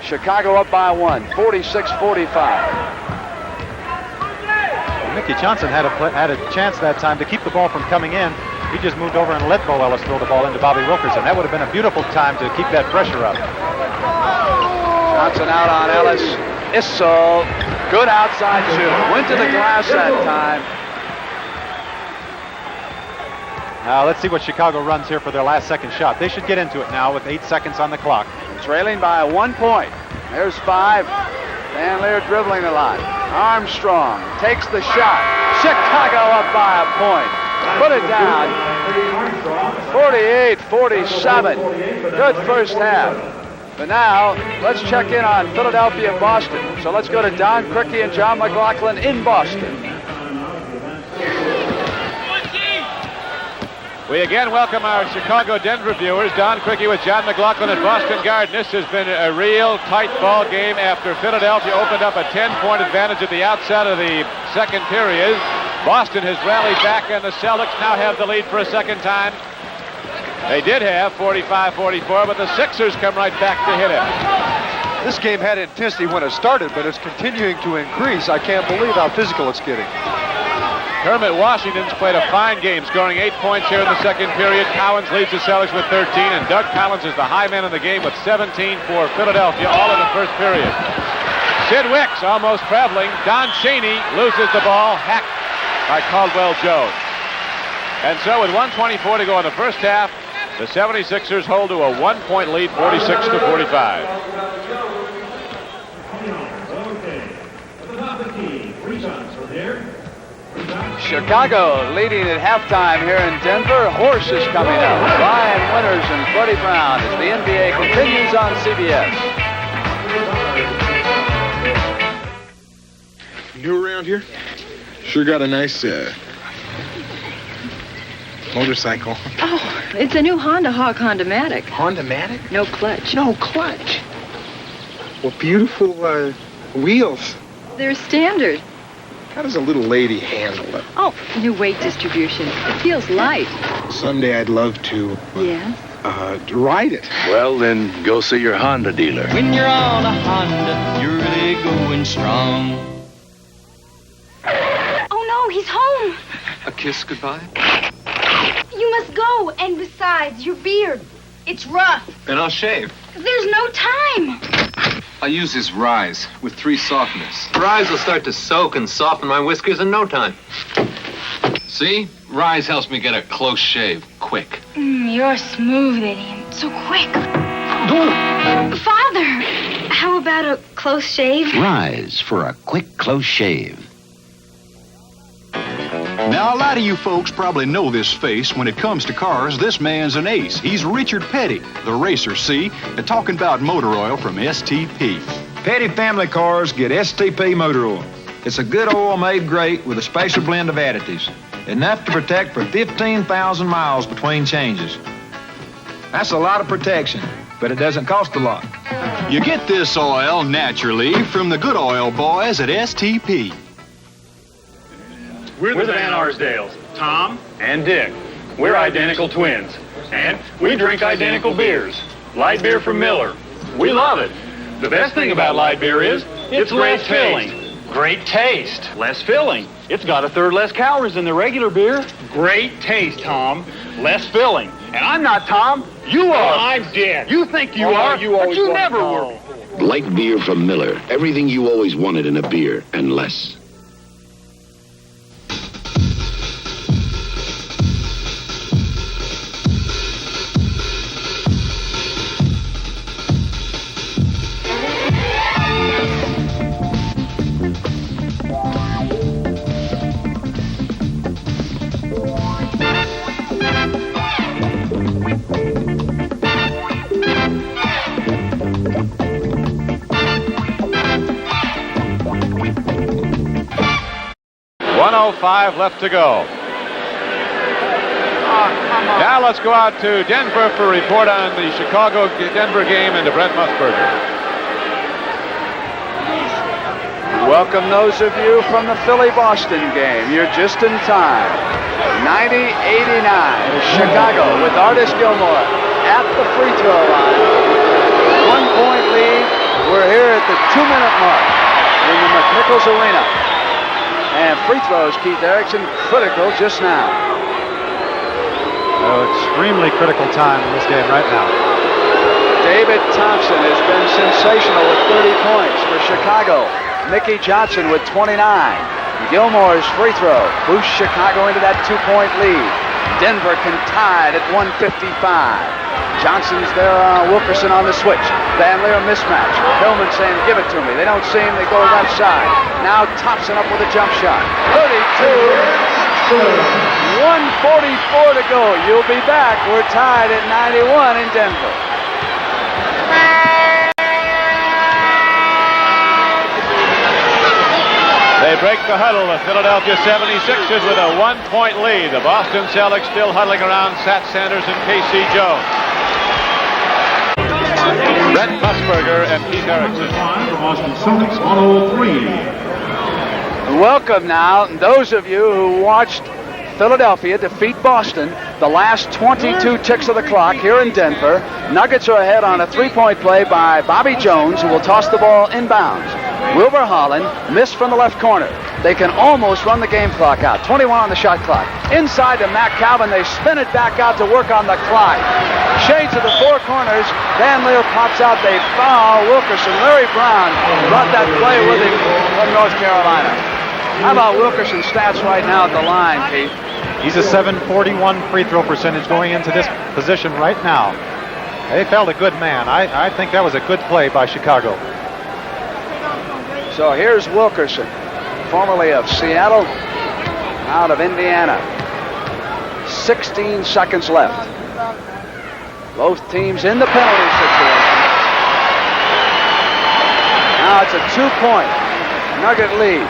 Chicago up by 1, 46-45. Mickey Johnson had a chance that time to keep the ball from coming in. He just moved over and let Bo Ellis throw the ball into Bobby Wilkerson. That would have been a beautiful time to keep that pressure up. Johnson out on Ellis. Issel, good outside shoot. Went to the glass that time. Now let's see what Chicago runs here for their last second shot. They should get into it now with 8 seconds on the clock. Trailing by 1 point. There's 5. Van Lier dribbling a lot. Armstrong takes the shot. Chicago up by a point. Put it down. 48-47. Good first half. But now, let's check in on Philadelphia and Boston. So let's go to Don Criqui and John McLaughlin in Boston. We again welcome our Chicago-Denver viewers. Don Criqui with John McLaughlin at Boston Garden. This has been a real tight ball game after Philadelphia opened up a 10-point advantage at the outset of the second period. Boston has rallied back, and the Celtics now have the lead for a second time. They did have 45-44, but the Sixers come right back to hit it. This game had intensity when it started, but it's continuing to increase. I can't believe how physical it's getting. Kermit Washington's played a fine game, scoring 8 points here in the second period. Cowens leads the Celtics with 13, and Doug Collins is the high man in the game with 17 for Philadelphia, all in the first period. Sid Wicks almost traveling. Don Chaney loses the ball, hacked by Caldwell Jones. And so with 1:24 to go in the first half, the 76ers hold to a 1-point lead, 46-45. Chicago leading at halftime here in Denver. Horse is coming up. Brian Winters and Freddie Brown as the NBA continues on CBS. New around here? Sure got a nice motorcycle. Oh, it's a new Honda Hawk Honda-Matic. Honda-Matic? No clutch. No clutch. Well, beautiful wheels. They're standard. How does a little lady handle it? Oh, new weight distribution. It feels light. Someday I'd love to Yes? ride it. Well, then go see your Honda dealer. When you're on a Honda, you're really going strong. Oh, no, he's home. A kiss goodbye? You must go. And besides, your beard, it's rough. Then I'll shave. There's no time. I'll use his Rise with 3 softness. Rise will start to soak and soften my whiskers in no time. See? Rise helps me get a close shave, quick. You're smooth, Eddie. So quick. Father, how about a close shave? Rise for a quick, close shave. Now, a lot of you folks probably know this face. When it comes to cars, this man's an ace. He's Richard Petty, the racer, see? And talking about motor oil from STP. Petty family cars get STP motor oil. It's a good oil made great with a special blend of additives. Enough to protect for 15,000 miles between changes. That's a lot of protection, but it doesn't cost a lot. You get this oil naturally from the good oil boys at STP. We're the Van Arsdales, Tom and Dick. We're identical twins, and we drink identical beers. Light beer from Miller. We love it. The best thing about light beer is it's less filling. Great taste. Less filling. It's got 1/3 less calories than the regular beer. Great taste, Tom. Less filling. And I'm not Tom. You are. I'm Dick. You think you are, but you never were. Light beer from Miller. Everything you always wanted in a beer, and less. .05 left to go. Now let's go out to Denver for a report on the Chicago-Denver game and to Brent Musburger. Welcome those of you from the Philly-Boston game. You're just in time. 90-89. Chicago with Artis Gilmore at the free throw line. 1-point lead. We're here at the 2-minute mark in the McNichols Arena. And free throws, Keith Erickson, critical just now. Extremely critical time in this game right now. David Thompson has been sensational with 30 points for Chicago. Mickey Johnson with 29. Gilmore's free throw boosts Chicago into that 2-point lead. Denver can tie it at 1:55. Johnson's there, Wilkerson on the switch. Van Lier mismatch. Hillman saying, give it to me. They don't see him. They go left side. Now Thompson up with a jump shot. 32. 1:44 to go. You'll be back. We're tied at 91 in Denver. They break the huddle. The Philadelphia 76ers with a 1-point lead. The Boston Celtics still huddling around Sat Sanders and K.C. Jones. Brent Musburger and Keith Erickson. Boston Celtics on 03. Welcome now, those of you who watched Philadelphia defeat Boston the last 22 ticks of the clock here in Denver. Nuggets are ahead on a 3-point play by Bobby Jones, who will toss the ball inbounds. Wilbur Holland missed from the left corner. They can almost run the game clock out. 21 on the shot clock. Inside to Matt Calvin. They spin it back out to work on the clock. Shades of the four corners. Van Lier pops out. They foul Wilkerson. Larry Brown brought that play with him from North Carolina. How about Wilkerson's stats right now at the line, Keith? He's a .741 free throw percentage going into this position right now. They felt a good man. I think that was a good play by Chicago. So here's Wilkerson, formerly of Seattle, out of Indiana. 16 seconds left. Both teams in the penalty situation. Now it's a 2-point Nugget lead.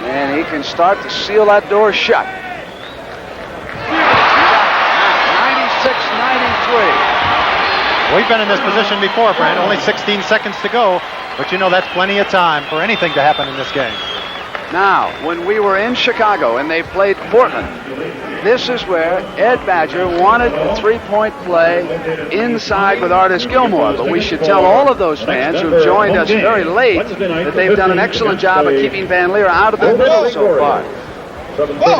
And he can start to seal that door shut. 96-93. We've been in this position before, Brent. Only 16 seconds to go. But you know that's plenty of time for anything to happen in this game. Now, when we were in Chicago and they played Portland, this is where Ed Badger wanted a 3-point play inside with Artis Gilmore. But we should tell all of those fans who've joined us very late that they've done an excellent job of keeping Van Lier out of the middle so far.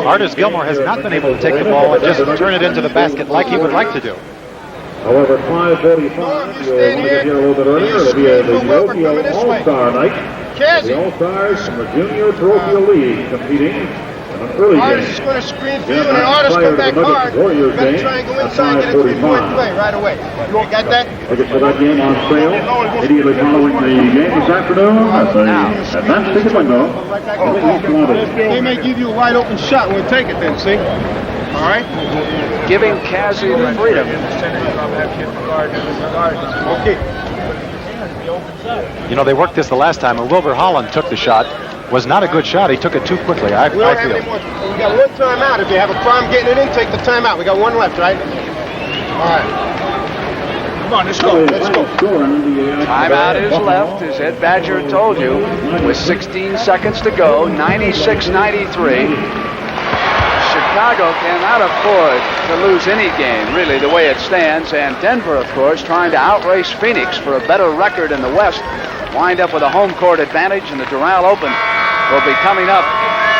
Artis Gilmore has not been able to take the ball and just turn it into the basket like he would like to do. However, 5:45, you want to get here a little bit earlier. It'll be a parochial All-Star night. The All-Stars from the Junior Parochial League competing in an early game. Artis is going to screen for you, and Artis come back hard. You better try and go inside and get a 3-point play right away. You got that? Tickets for that game on sale immediately following the game this afternoon at the advanced ticket window. They may give you a wide open shot. We'll take it then, see? All right? Giving Cassie the freedom. Okay. You know, they worked this the last time, and Wilbur Holland took the shot. Was not a good shot. He took it too quickly, I feel. We got one timeout. If you have a problem getting it in, take the timeout. We got one left, right? All right. Come on, let's go. Let's go. Timeout is left, as Ed Badger told you, with 16 seconds to go, 96-93. Chicago cannot afford to lose any game, really, the way it stands. And Denver, of course, trying to outrace Phoenix for a better record in the West. Wind up with a home court advantage, and the Doral Open will be coming up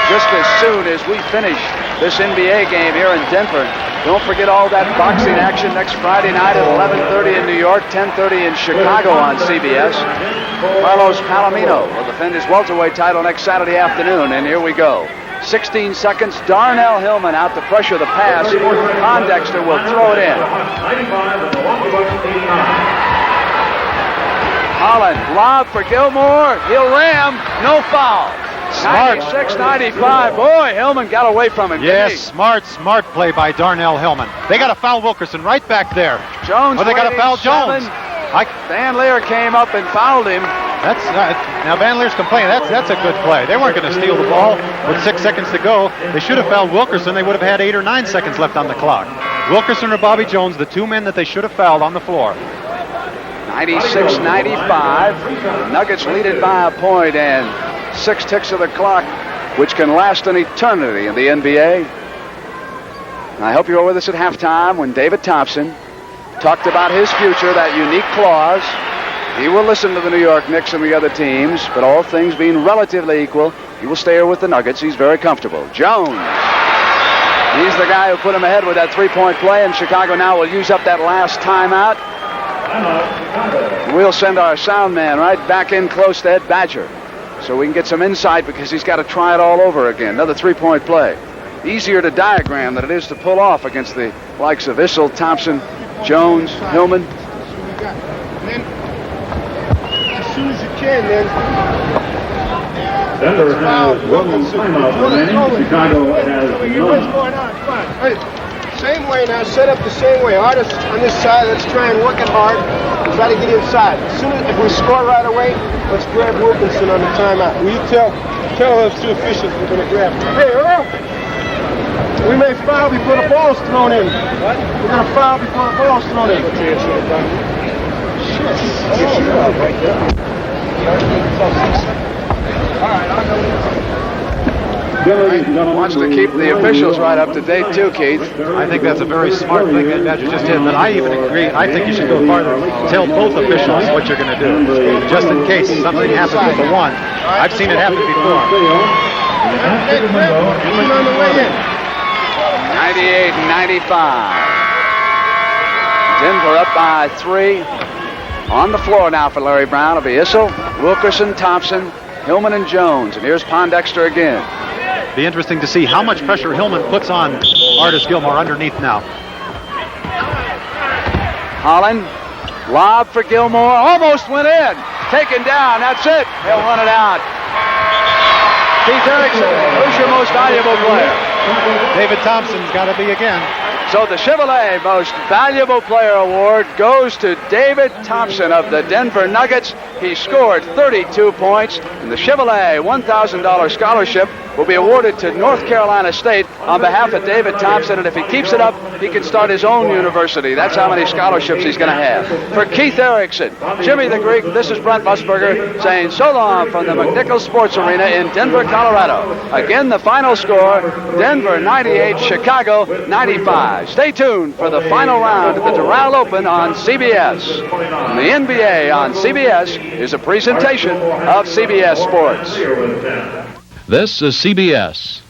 just as soon as we finish this NBA game here in Denver. Don't forget all that boxing action next Friday night at 11:30 in New York, 10:30 in Chicago on CBS. Carlos Palomino will defend his welterweight title next Saturday afternoon, and here we go. 16 seconds. Darnell Hillman out to pressure the pass. Pondexter will throw it in. Holland, lob for Gilmore. He'll ram. No foul. Smart. 96-95. Boy, Hillman got away from him. Yes, smart play by Darnell Hillman. They got to foul Wilkerson right back there. Jones. Oh, they got to foul Jones. Dan Lier came up and fouled him. That's now Van Leer's complaining. That's a good play. They weren't going to steal the ball with 6 seconds to go. They should have fouled Wilkerson. They would have had 8 or 9 seconds left on the clock. Wilkerson or Bobby Jones, the two men that they should have fouled on the floor. 96-95. Nuggets lead it by a point and 6 ticks of the clock, which can last an eternity in the NBA. I hope you were with us at halftime when David Thompson talked about his future, that unique clause. He will listen to the New York Knicks and the other teams, but all things being relatively equal, he will stay here with the Nuggets. He's very comfortable. Jones. He's the guy who put him ahead with that three-point play, and Chicago now will use up that last timeout. We'll send our sound man right back in close to Ed Badger so we can get some insight, because he's got to try it all over again. Another three-point play. Easier to diagram than it is to pull off against the likes of Issel, Thompson, Jones, Hillman. As soon as you can, then. Denver has one timeout remaining. Chicago has none. Hey, same way now. Set up the same way. Artis on this side. Let's try and work it hard. Try to get inside. As soon as if we score right away, let's grab Wilkinson on the timeout. Will you tell those two officials we're going to grab him? Hey, Earl. We may foul before the ball's thrown in. What? We're going to foul before the ball's thrown in. Wants to keep the officials right up to date too, Keith. I think that's a very smart thing that Badger just did, but I even agree. I think you should go farther. Tell both officials what you're going to do, just in case something happens with the one. I've seen it happen before. 98-95. Denver up by 3. On the floor now for Larry Brown. It'll be Issel, Wilkerson, Thompson, Hillman, and Jones. And here's Pondexter again. Be interesting to see how much pressure Hillman puts on Artis Gilmore underneath now. Holland, lob for Gilmore. Almost went in. Taken down. That's it. He'll run it out. Keith Erickson, who's your most valuable player? David Thompson's got to be again. So the Chevrolet Most Valuable Player Award goes to David Thompson of the Denver Nuggets. He scored 32 points, and the Chevrolet $1,000 scholarship will be awarded to North Carolina State on behalf of David Thompson, and if he keeps it up, he can start his own university. That's how many scholarships he's going to have. For Keith Erickson, Jimmy the Greek, this is Brent Musburger saying so long from the McNichols Sports Arena in Denver, Colorado. Again, the final score, Denver 98, Chicago 95. Stay tuned for the final round of the Doral Open on CBS. And the NBA on CBS is a presentation of CBS Sports. This is CBS.